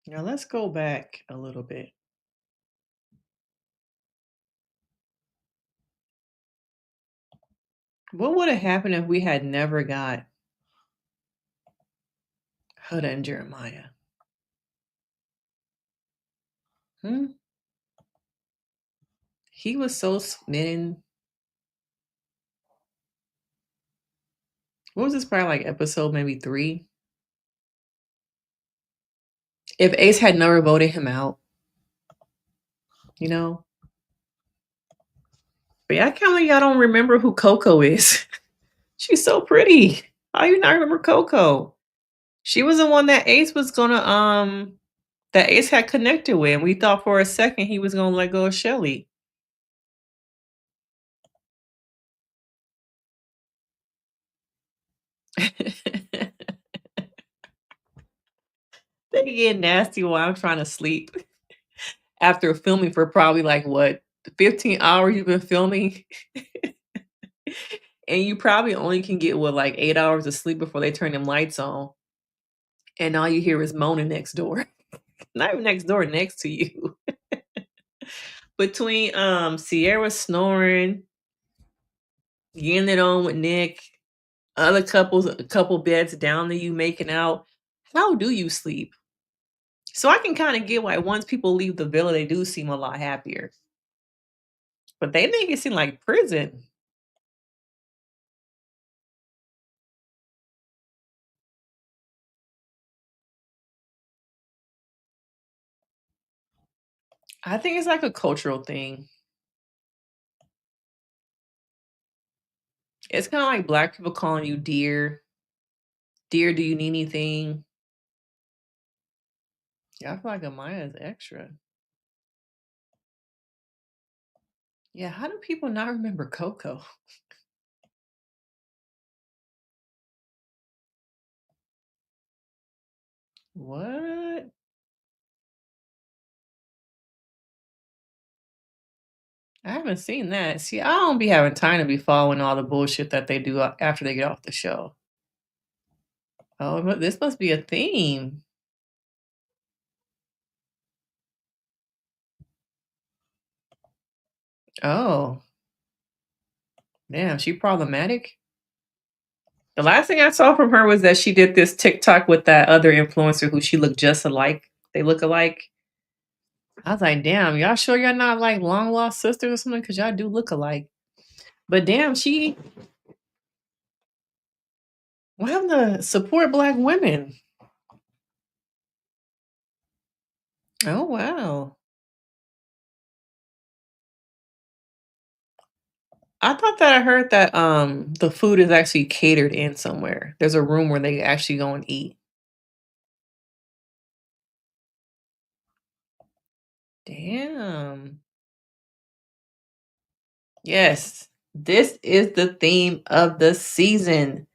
Speaker 1: Now let's go back a little bit. What would have happened if we had never got Huda and Jeremiah? Hmm? He was so smitten. What was this? Probably like episode maybe 3. If Ace had never voted him out, you know. But yeah, I can't believe y'all don't remember who Coco is. She's so pretty. How you not remember Coco? She was the one that Ace was gonna that Ace had connected with. And we thought for a second he was gonna let go of Chelley. They get nasty while I'm trying to sleep after filming for probably like what 15 hours you've been filming. And you probably only can get what like 8 hours of sleep before they turn them lights on. And all you hear is moaning next door. Not even next door, next to you. Between Sierra snoring, getting it on with Nick, other couples a couple beds down to you making out. How do you sleep? So I can kind of get why once people leave the villa, they do seem a lot happier. But they make it seem like prison. I think it's like a cultural thing. It's kind of like black people calling you dear. Dear, do you need anything? Yeah, I feel like Amaya is extra. Yeah, how do people not remember Coco? What? I haven't seen that. See, I don't be having time to be following all the bullshit that they do after they get off the show. Oh, but this must be a theme. Oh, damn, she problematic? The last thing I saw from her was that she did this TikTok with that other influencer who she looked just alike. They look alike. I was like, damn, y'all sure y'all not like long lost sisters or something? Because y'all do look alike. But damn, she what happened to support black women? Oh wow. I thought that I heard that the food is actually catered in somewhere. There's a room where they actually go and eat. Damn. Yes. This is the theme of the season.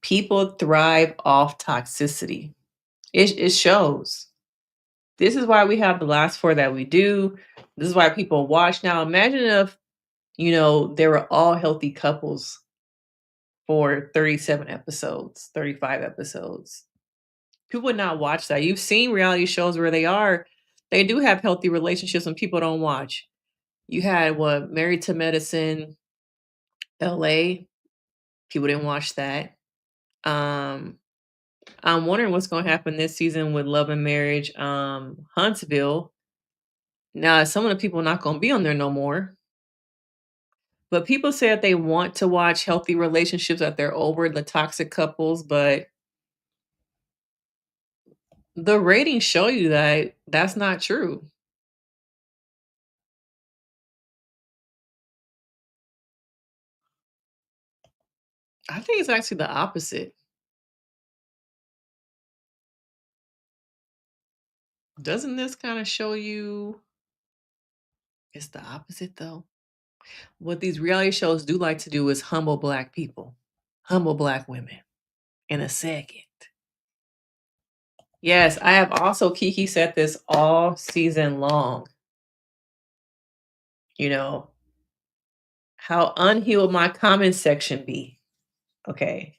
Speaker 1: People thrive off toxicity. It shows. This is why we have the last four that we do. This is why people watch. Now imagine if, they were all healthy couples for 37 episodes, 35 episodes. People would not watch that. You've seen reality shows where they do have healthy relationships and people don't watch. You had what, Married to Medicine, LA. People didn't watch that. Um, I'm wondering what's gonna happen this season with Love and Marriage, Huntsville. Now some of the people not gonna be on there no more. But people say that they want to watch healthy relationships, that they're over the toxic couples, but the ratings show you that that's not true. I think it's actually the opposite. Doesn't this kind of show you it's the opposite though? What these reality shows do like to do is humble black people, humble black women in a second. Yes, I have also Kiki said this all season long. You know, how unhealed my comment section be. Okay.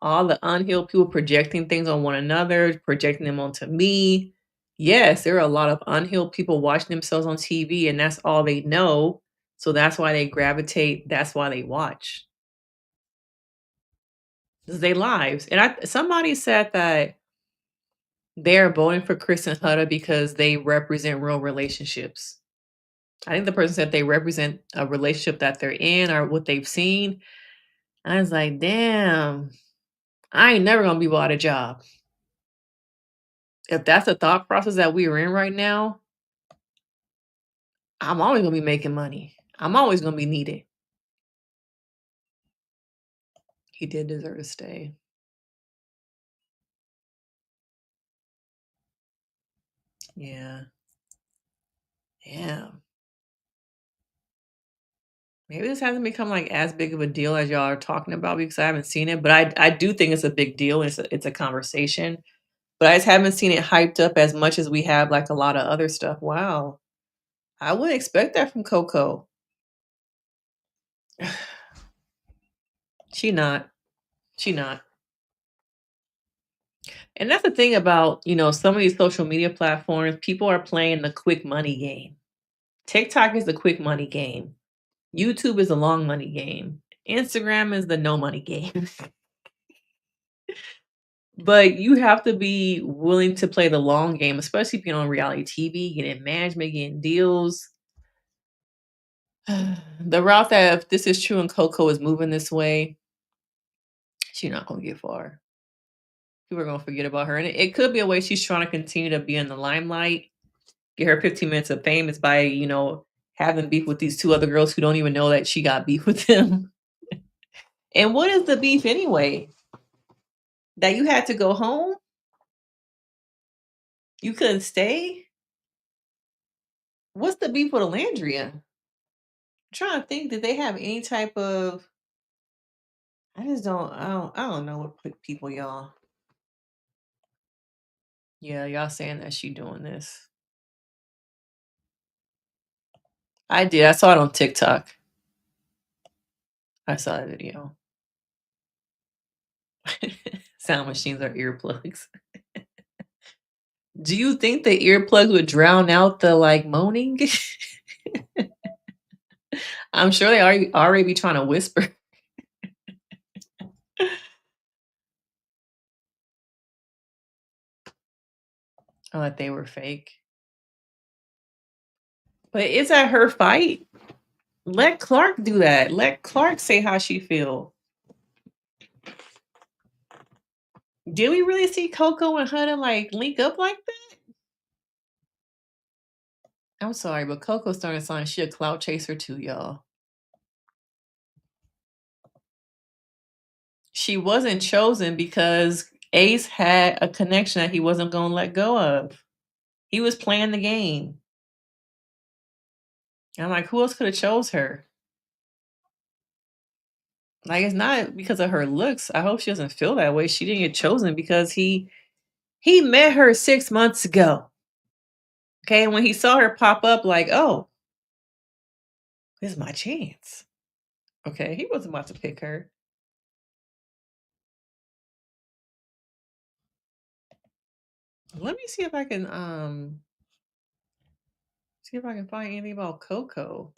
Speaker 1: All the unhealed people projecting things on one another, projecting them onto me. Yes, there are a lot of unhealed people watching themselves on TV, and that's all they know. So that's why they gravitate. That's why they watch. It's their lives. And somebody said that they're voting for Chris and Huda because they represent real relationships. I think the person said they represent a relationship that they're in or what they've seen. I was like, damn, I ain't never gonna be without a job. If that's the thought process that we are in right now, I'm always gonna be making money. I'm always gonna be needed. He did deserve to stay. Yeah. Yeah. Maybe this hasn't become like as big of a deal as y'all are talking about because I haven't seen it. But I do think it's a big deal. It's a conversation. But I just haven't seen it hyped up as much as we have like a lot of other stuff. Wow. I wouldn't expect that from Coco. She not. She not. And that's the thing about, some of these social media platforms, people are playing the quick money game. TikTok is the quick money game. YouTube is a long money game. Instagram is the no money game. But you have to be willing to play the long game, especially if you're on reality TV, getting management, getting deals. The route that if this is true and Coco is moving this way, she's not gonna get far. People are gonna forget about her. And it could be a way she's trying to continue to be in the limelight, get her 15 minutes of fame is by, having beef with these two other girls who don't even know that she got beef with them. And what is the beef anyway? That you had to go home? You couldn't stay? What's the beef with Olandria? I'm trying to think, did they have any type of I don't know what people y'all. Yeah, y'all saying that she doing this. I did. I saw it on TikTok. I saw the video. Sound machines are earplugs. Do you think the earplugs would drown out the like moaning? I'm sure they already be trying to whisper. that they were fake. But is that her fight? Let Clark do that. Let Clark say how she feel. Did we really see Coco and Huda like link up like that? I'm sorry, but Coco's starting to sound like she a clout chaser too, y'all. She wasn't chosen because Ace had a connection that he wasn't gonna let go of. He was playing the game. I'm like, who else could have chose her? Like, it's not because of her looks. I hope she doesn't feel that way. She didn't get chosen because he met her 6 months ago. Okay, and when he saw her pop up, like, oh, this is my chance. Okay, he wasn't about to pick her. Let me see if I can see if I can find anything about Coco.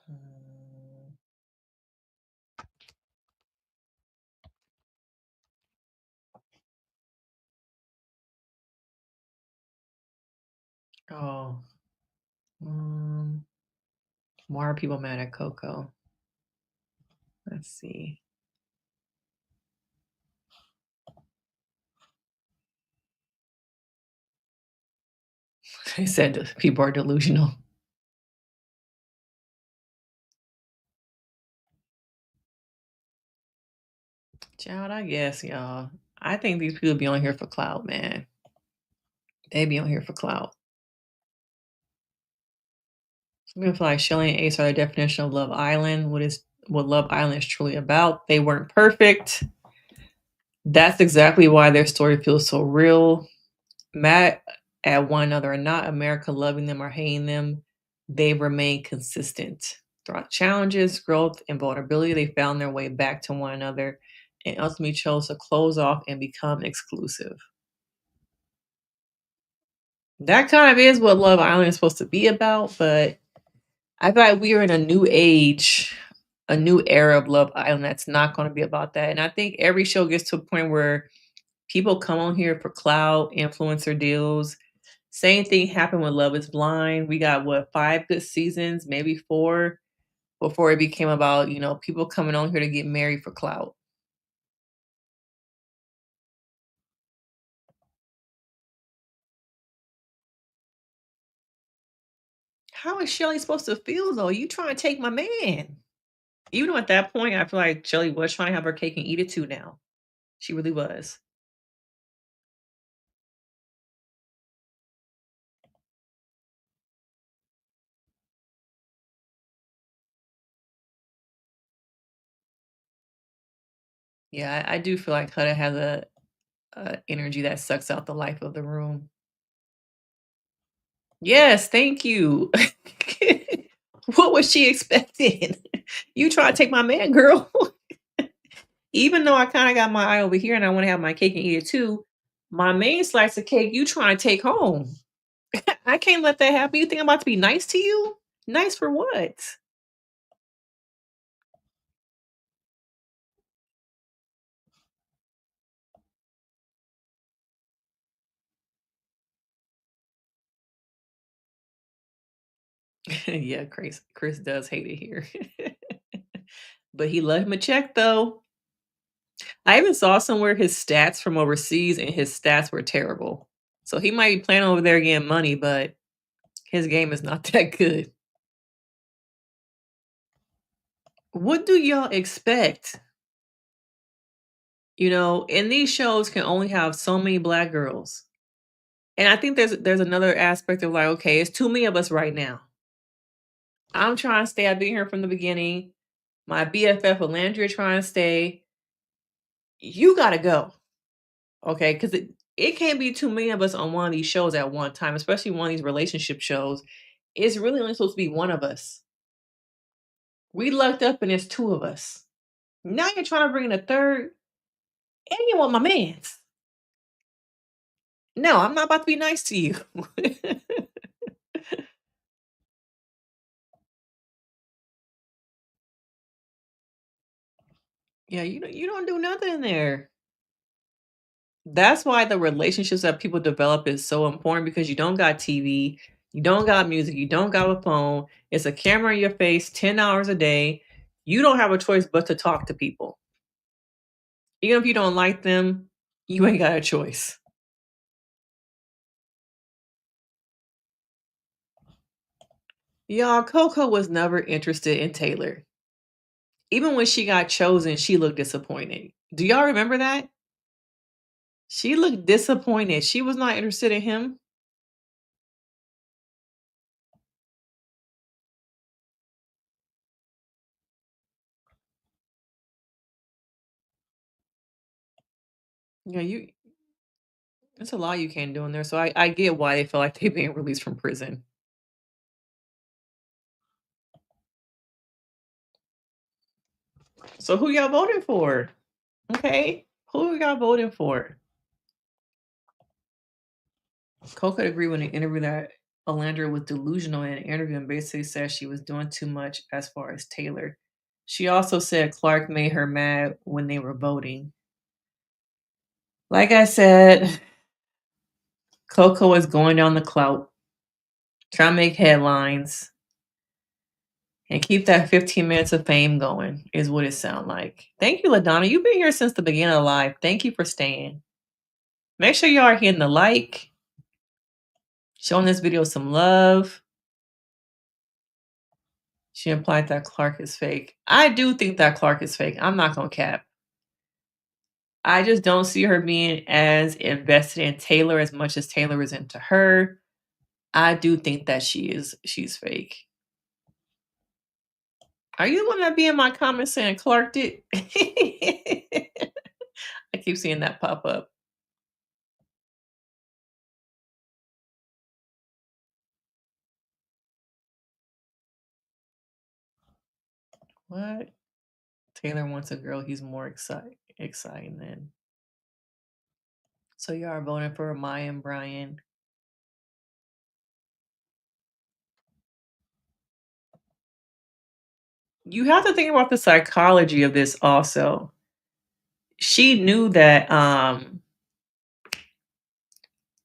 Speaker 1: Um, oh, um, why are people mad at Coco? Let's see. They said people are delusional. Child, I guess, y'all. I think these people be on here for clout, man. They be on here for clout. Some people feel like Shelley and Ace are the definition of Love Island. What Love Island is truly about. They weren't perfect. That's exactly why their story feels so real. Mad at one another or not, America loving them or hating them, they've remained consistent. Throughout challenges, growth, and vulnerability, they found their way back to one another and ultimately chose to close off and become exclusive. That kind of is what Love Island is supposed to be about, but I feel like we are in a new age, a new era of Love Island that's not going to be about that. And I think every show gets to a point where people come on here for clout, influencer deals. Same thing happened with Love is Blind. We got what, 5 good seasons, maybe 4, before it became about, people coming on here to get married for clout. How is Shelly supposed to feel though? You trying to take my man. Even though at that point, I feel like Shelly was trying to have her cake and eat it too now. She really was. Yeah, I do feel like Huda has a energy that sucks out the life of the room. Yes, thank you. What was she expecting? You trying to take my man, girl. Even though I kinda got my eye over here and I wanna have my cake and eat it too, my main slice of cake, you trying to take home. I can't let that happen. You think I'm about to be nice to you? Nice for what? Yeah, Chris does hate it here. But he left him a check though. I even saw somewhere his stats from overseas and his stats were terrible. So he might be playing over there getting money, but his game is not that good. What do y'all expect? And these shows can only have so many black girls. And I think there's another aspect of like, okay, it's too many of us right now. I'm trying to stay. I've been here from the beginning. My BFF Olandria trying to stay. You gotta go. Okay. Because it can't be too many of us on one of these shows at one time, especially one of these relationship shows. It's really only supposed to be one of us. We lucked up and it's two of us. Now you're trying to bring in a third, and you want my mans. No, I'm not about to be nice to you. Yeah, you don't do nothing in there. That's why the relationships that people develop is so important because you don't got TV, you don't got music, you don't got a phone. It's a camera in your face 10 hours a day. You don't have a choice but to talk to people. Even if you don't like them, you ain't got a choice. Y'all, Coco was never interested in Taylor. Even when she got chosen, she looked disappointed. Do y'all remember that? She looked disappointed. She was not interested in him. Yeah, you It's a lot you can't do in there. So I get why they feel like they being released from prison. So who y'all voting for? Okay. Who y'all voting for? Coco agreed when the interview that Olandria was delusional in an interview and basically said she was doing too much as far as Taylor. She also said Clark made her mad when they were voting. Like I said, Coco is going down the clout, trying to make headlines and keep that 15 minutes of fame going, is what it sounds like. Thank you, LaDonna. You've been here since the beginning of live. Thank you for staying. Make sure y'all are hitting the like, showing this video some love. She implied that Clark is fake. I do think that Clark is fake. I'm not gonna cap. I just don't see her being as invested in Taylor as much as Taylor is into her. I do think that she's fake. Are you the one that be in my comments saying Clark did? I keep seeing that pop up. What? Taylor wants a girl he's more exciting than. So you are voting for Amaya and Brian. You have to think about the psychology of this also. She knew that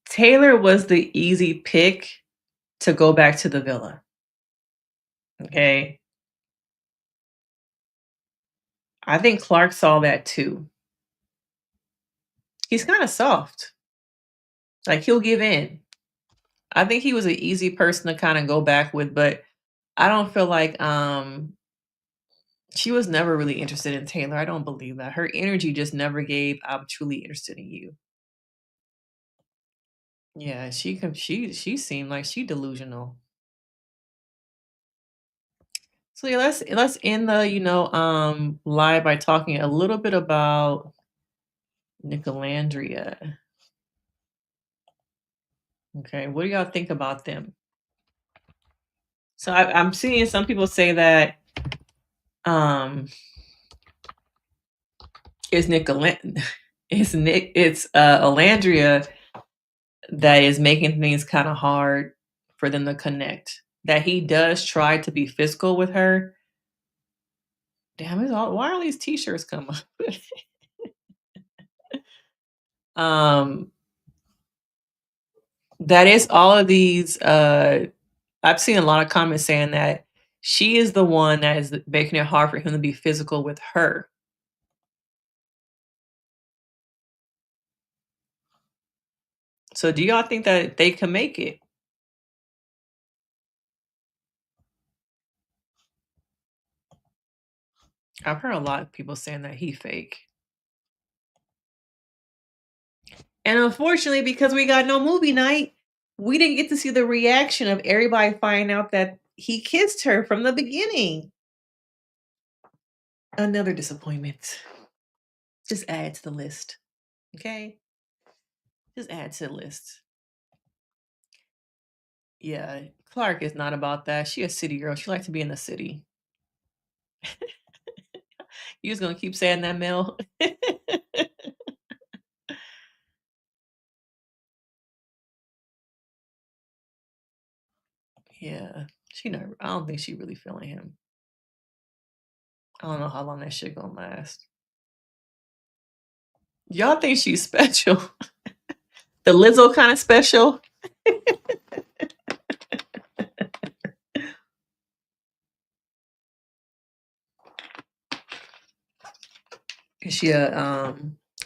Speaker 1: Taylor was the easy pick to go back to the villa. Okay. I think Clark saw that too. He's kind of soft. Like he'll give in. I think he was an easy person to kind of go back with, but I don't feel like she was never really interested in Taylor. I don't believe that. Her energy just never gave, "I'm truly interested in you." Yeah, she seemed like she delusional. So yeah, let's end the, live by talking a little bit about Nick and Alandria. Okay, what do y'all think about them? So I'm seeing some people say that um it's it's Olandria that is making things kind of hard for them to connect. That he does try to be physical with her. Damn, why are these t-shirts coming up? um that is all of these I've seen a lot of comments saying that she is the one that is making it hard for him to be physical with her. So do y'all think that they can make it? I've heard a lot of people saying that he fake. And unfortunately, because we got no movie night, we didn't get to see the reaction of everybody finding out that he kissed her from the beginning. Another disappointment. Just add to the list. Okay? Just add to the list. Yeah, Clark is not about that. She a city girl. She likes to be in the city. You just gonna keep saying that, Mel? Yeah. I don't think she really feeling him. I don't know how long that shit gonna last. Y'all think she's special. The Lizzo kind of special. Is she a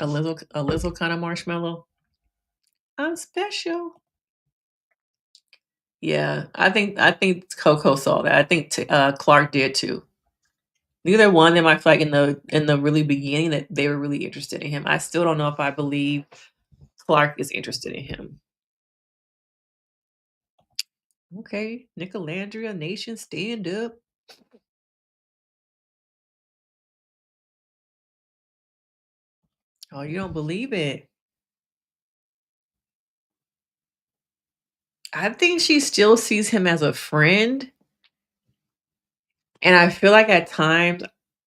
Speaker 1: Lizzo kind of marshmallow? I'm special. Yeah, I think Coco saw that. I think Clark did too. Neither one of them, I feel like in the really beginning that they were really interested in him. I still don't know if I believe Clark is interested in him. Okay, Nick and Alandria Nation, stand up. Oh, you don't believe it? I think she still sees him as a friend, and I feel like at times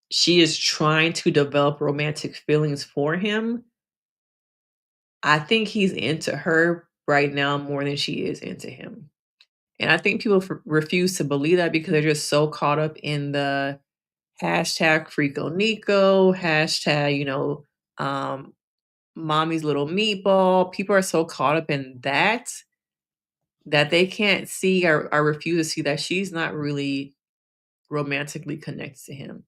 Speaker 1: she is trying to develop romantic feelings for him. I think he's into her right now more than she is into him. And I think people refuse to believe that because they're just so caught up in the hashtag Freako Nico, hashtag, um, mommy's little meatball. People are so caught up in that they can't see or refuse to see that she's not really romantically connected to him.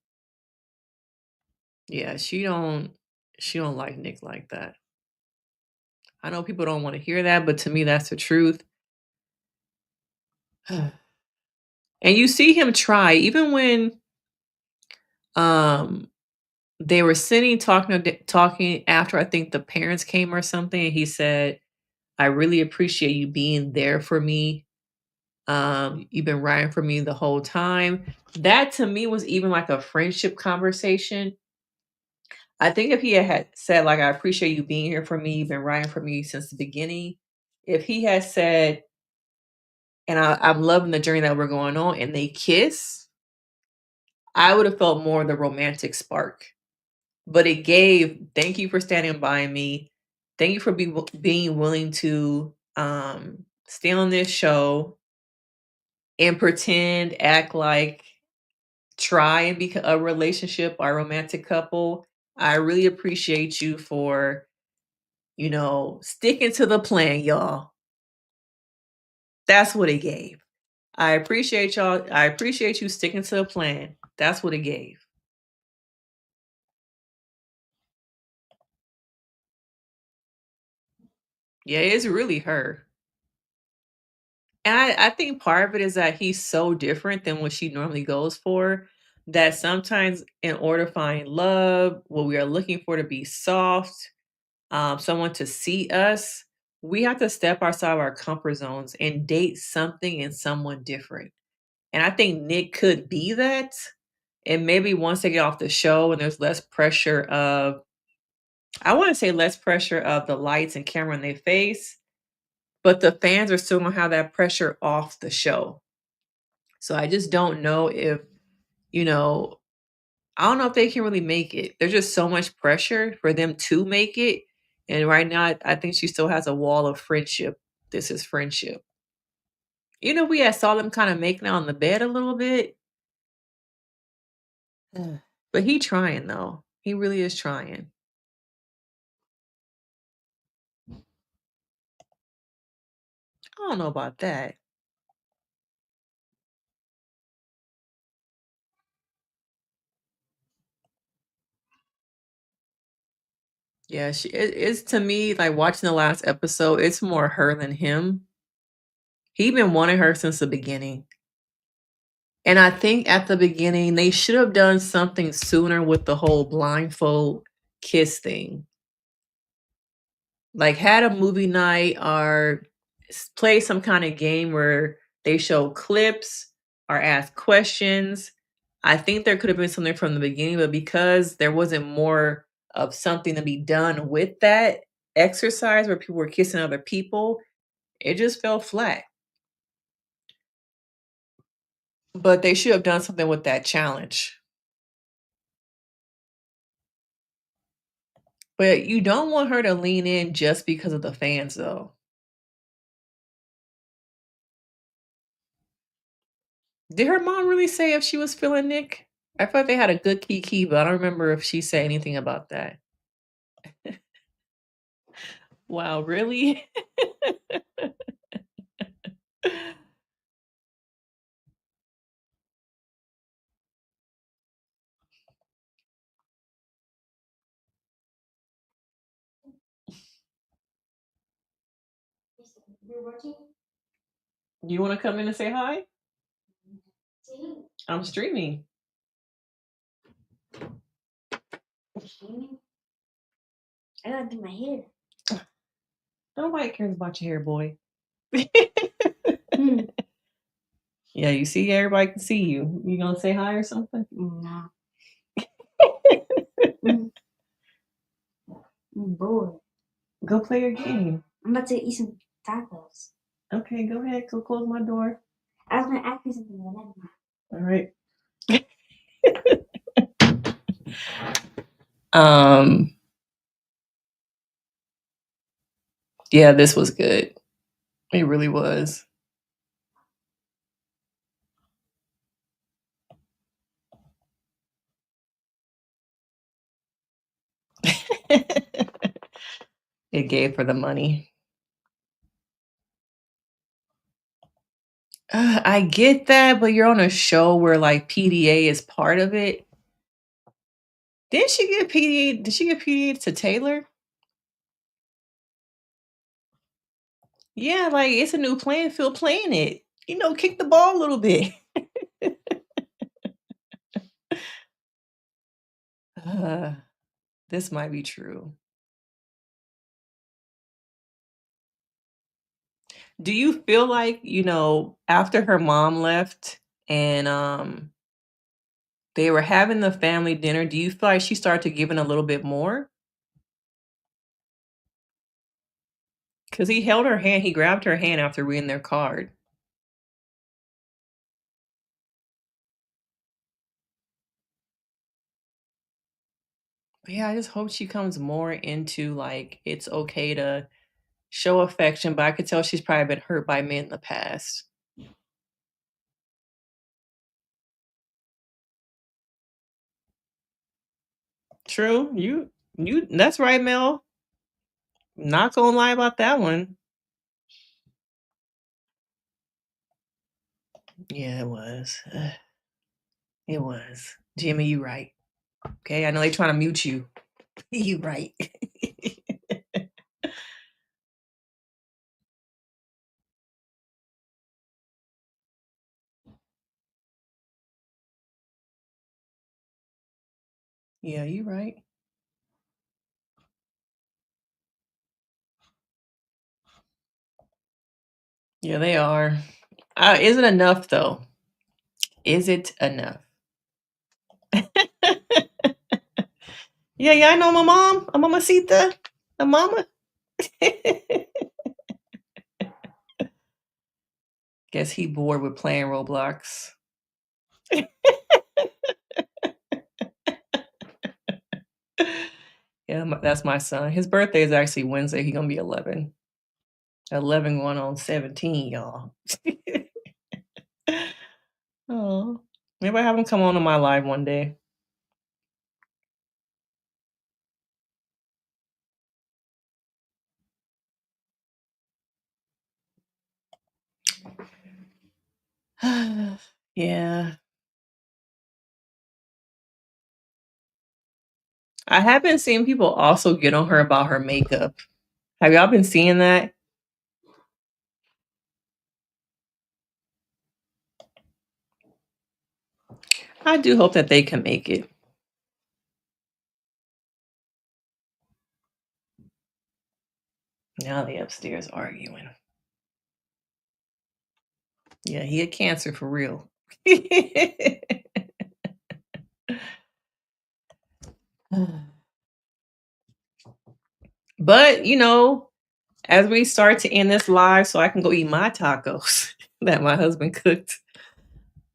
Speaker 1: Yeah, she don't like Nick like that. I know people don't want to hear that, but to me that's the truth. And you see him try even when um they were sitting talking after I think the parents came or something, and he said, "I really appreciate you being there for me. You've been riding for me the whole time." That to me was even like a friendship conversation. I think if he had said, like, "I appreciate you being here for me, you've been riding for me since the beginning." If he had said, "And I'm loving the journey that we're going on," and they kiss, I would have felt more of the romantic spark. But it gave, "Thank you for standing by me. Thank you for being willing to stay on this show and pretend, act like, try and be a relationship or a romantic couple. I really appreciate you for, sticking to the plan, y'all." That's what it gave. I appreciate y'all. I appreciate you sticking to the plan. That's what it gave. Yeah, it's really her. And I think part of it is that he's so different than what she normally goes for, that sometimes in order to find love, what we are looking for to be soft, someone to see us, we have to step outside of our comfort zones and date something and someone different. And I think Nick could be that. And maybe once they get off the show and there's less pressure of, I want to say less pressure of the lights and camera in their face, but the fans are still gonna have that pressure off the show. So I just don't know if, you know, I don't know if they can really make it. There's just so much pressure for them to make it. And right now, I think she still has a wall of friendship. This is friendship. We had saw them kind of making out on the bed a little bit, but he trying though. He really is trying. I don't know about that. Yeah, it's to me like watching the last episode. It's more her than him. He been wanting her since the beginning. And I think at the beginning, they should have done something sooner with the whole blindfold kiss thing. Like, had a movie night or play some kind of game where they show clips or ask questions. I think there could have been something from the beginning, but because there wasn't more of something to be done with that exercise where people were kissing other people, it just fell flat. But they should have done something with that challenge. But you don't want her to lean in just because of the fans, though. Did her mom really say if she was feeling Nick? I thought they had a good kiki, but I don't remember if she said anything about that. Wow, really? You wanna come in and say hi? I'm streaming.
Speaker 2: I gotta do my hair.
Speaker 1: Nobody cares about your hair, boy.
Speaker 2: Hmm.
Speaker 1: Yeah, you see, everybody can see you. You gonna say hi or something?
Speaker 2: Nah. I'm bored.
Speaker 1: Go play your game.
Speaker 2: I'm about to eat some tacos.
Speaker 1: Okay, go ahead. Go close my door.
Speaker 2: I was gonna ask you something, but never mind.
Speaker 1: All right. Yeah, this was good. It really was. It gave her the money. I get that, but you're on a show where like PDA is part of it. Didn't she get PDA? Did she get PDA to Taylor? Yeah, like it's a new playing field playing it. You know, kick the ball a little bit. uh, this might be true. Do you feel like, after her mom left and they were having the family dinner, do you feel like she started to give in a little bit more? Because he held her hand, he grabbed her hand after reading their card. But yeah, I just hope she comes more into like it's okay to show affection, but I could tell she's probably been hurt by men in the past. True. You that's right, Mel. Not gonna lie about that one. Yeah, it was. It was. Jimmy, you right. Okay, I know they trying to mute you. You right. Yeah, you right. Yeah, they are. Is it enough though? Is it enough? Yeah, I know my mom. A mamacita. A mama. Guess he bored with playing Roblox. Yeah, that's my son. His birthday is actually Wednesday. He gonna be 11. 11 going on 17, y'all. Oh, maybe I have him come on to my live one day. Yeah. I have been seeing people also get on her about her makeup. Have y'all been seeing that? I do hope that they can make it. Now they upstairs arguing. Yeah, he had cancer for real. But, as we start to end this live so I can go eat my tacos that my husband cooked.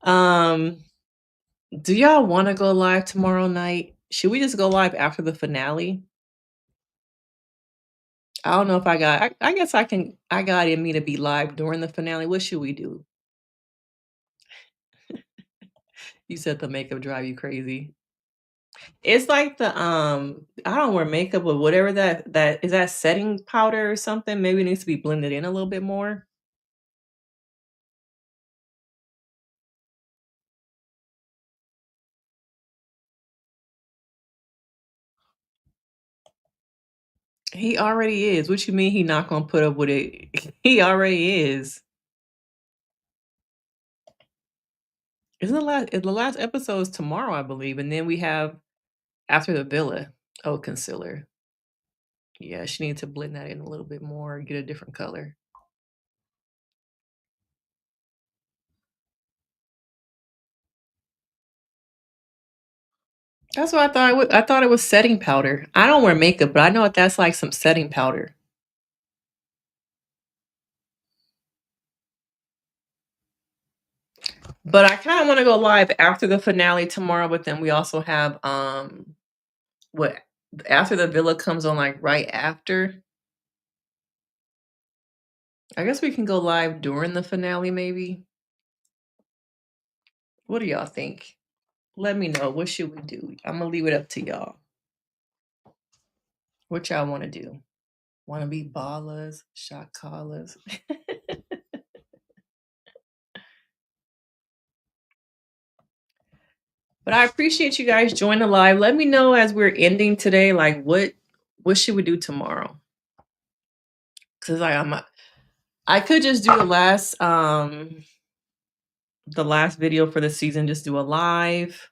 Speaker 1: Um, do y'all want to go live tomorrow night? Should we just go live after the finale? I don't know if I guess I got in me to be live during the finale. What should we do? You said the makeup drive you crazy. It's like the I don't wear makeup, but whatever that is, that setting powder or something. Maybe it needs to be blended in a little bit more. He already is. What you mean he not gonna put up with it? He already is. Isn't the last episode is tomorrow, I believe, and then we have after the villa. Oh, concealer. Yeah, she needs to blend that in a little bit more, get a different color. That's what I thought. I thought it was setting powder. I don't wear makeup, but I know that that's like some setting powder. But I kind of want to go live after the finale tomorrow. But then we also have what after the villa comes on like right after. I guess we can go live during the finale, maybe. What do y'all think? Let me know. What should we do? I'm gonna leave it up to y'all. What y'all want to do? Want to be ballers, shot callers? But I appreciate you guys joining the live. Let me know as we're ending today, like what should we do tomorrow? Because I could just do the last video for the season, just do a live.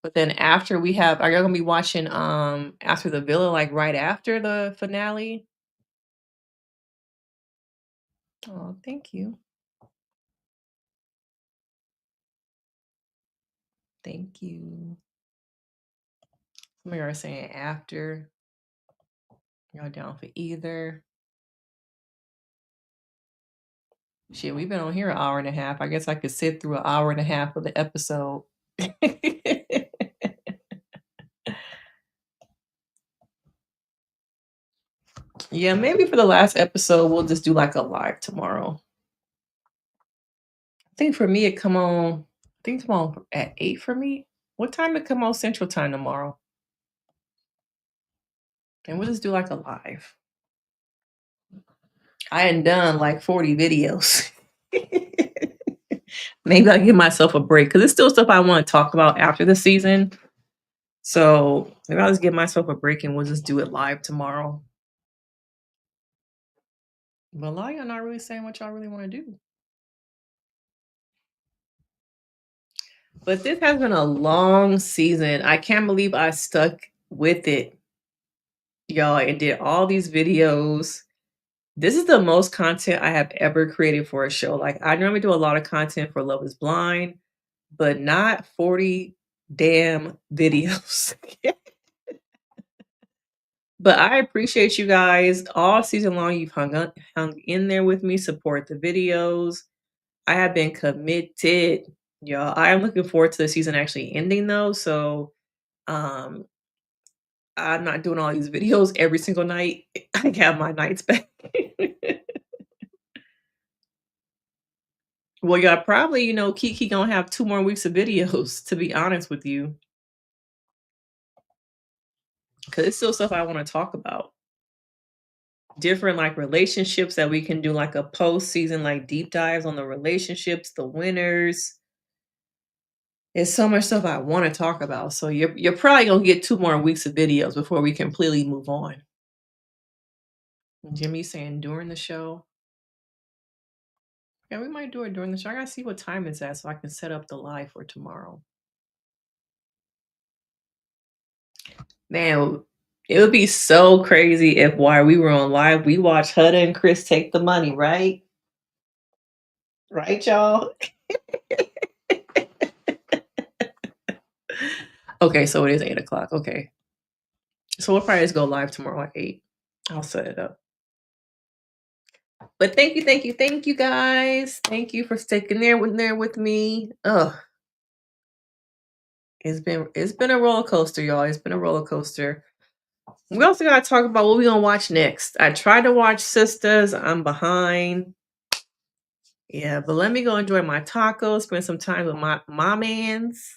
Speaker 1: But then after we have, are y'all gonna be watching after the villa, like right after the finale? Oh, thank you. Thank you. Some of y'all are saying after. Y'all down for either. Shit, we've been on here an hour and a half. I guess I could sit through an hour and a half of the episode. Yeah, maybe for the last episode, we'll just do like a live tomorrow. I think for me, it come on. I think come on at 8 for me. What time it come on Central Time tomorrow? And we'll just do like a live. I hadn't done like 40 videos. Maybe I'll give myself a break because it's still stuff I want to talk about after the season. So maybe I'll just give myself a break and we'll just do it live tomorrow. But a lot of y'all not really saying what y'all really want to do. But this has been a long season. I can't believe I stuck with it, y'all, and did all these videos. This is the most content I have ever created for a show. Like, I normally do a lot of content for Love is Blind, but not 40 damn videos. But I appreciate you guys all season long. You've hung in there with me, support the videos. I have been committed, y'all. I am looking forward to the season actually ending though. So um I'm not doing all these videos every single night. I have my nights back. Well, y'all probably, Kiki gonna have 2 more weeks of videos, to be honest with you. Cause it's still stuff I want to talk about. Different like relationships that we can do like a post-season like deep dives on the relationships, the winners. There's so much stuff I want to talk about. So you're probably gonna get 2 more weeks of videos before we completely move on. Jimmy saying during the show. Yeah, we might do it during the show. I gotta see what time it's at so I can set up the live for tomorrow. Man, it would be so crazy if while we were on live, we watched Huda and Chris take the money, right? Right, y'all? Okay, so it is 8 o'clock. Okay. So we'll probably just go live tomorrow at 8. I'll set it up. But thank you guys. Thank you for sticking there with me. Ugh. It's been a roller coaster, y'all. It's been a roller coaster. We also gotta talk about what we gonna watch next. I tried to watch Sisters. I'm behind. Yeah, but let me go enjoy my tacos, spend some time with my mans.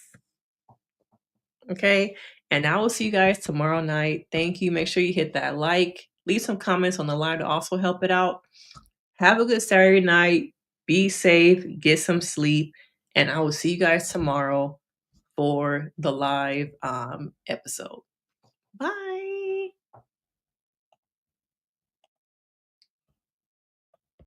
Speaker 1: Okay. And I will see you guys tomorrow night. Thank you. Make sure you hit that like, leave some comments on the live to also help it out. Have a good Saturday night. Be safe. Get some sleep. And I will see you guys tomorrow for the live episode. Bye.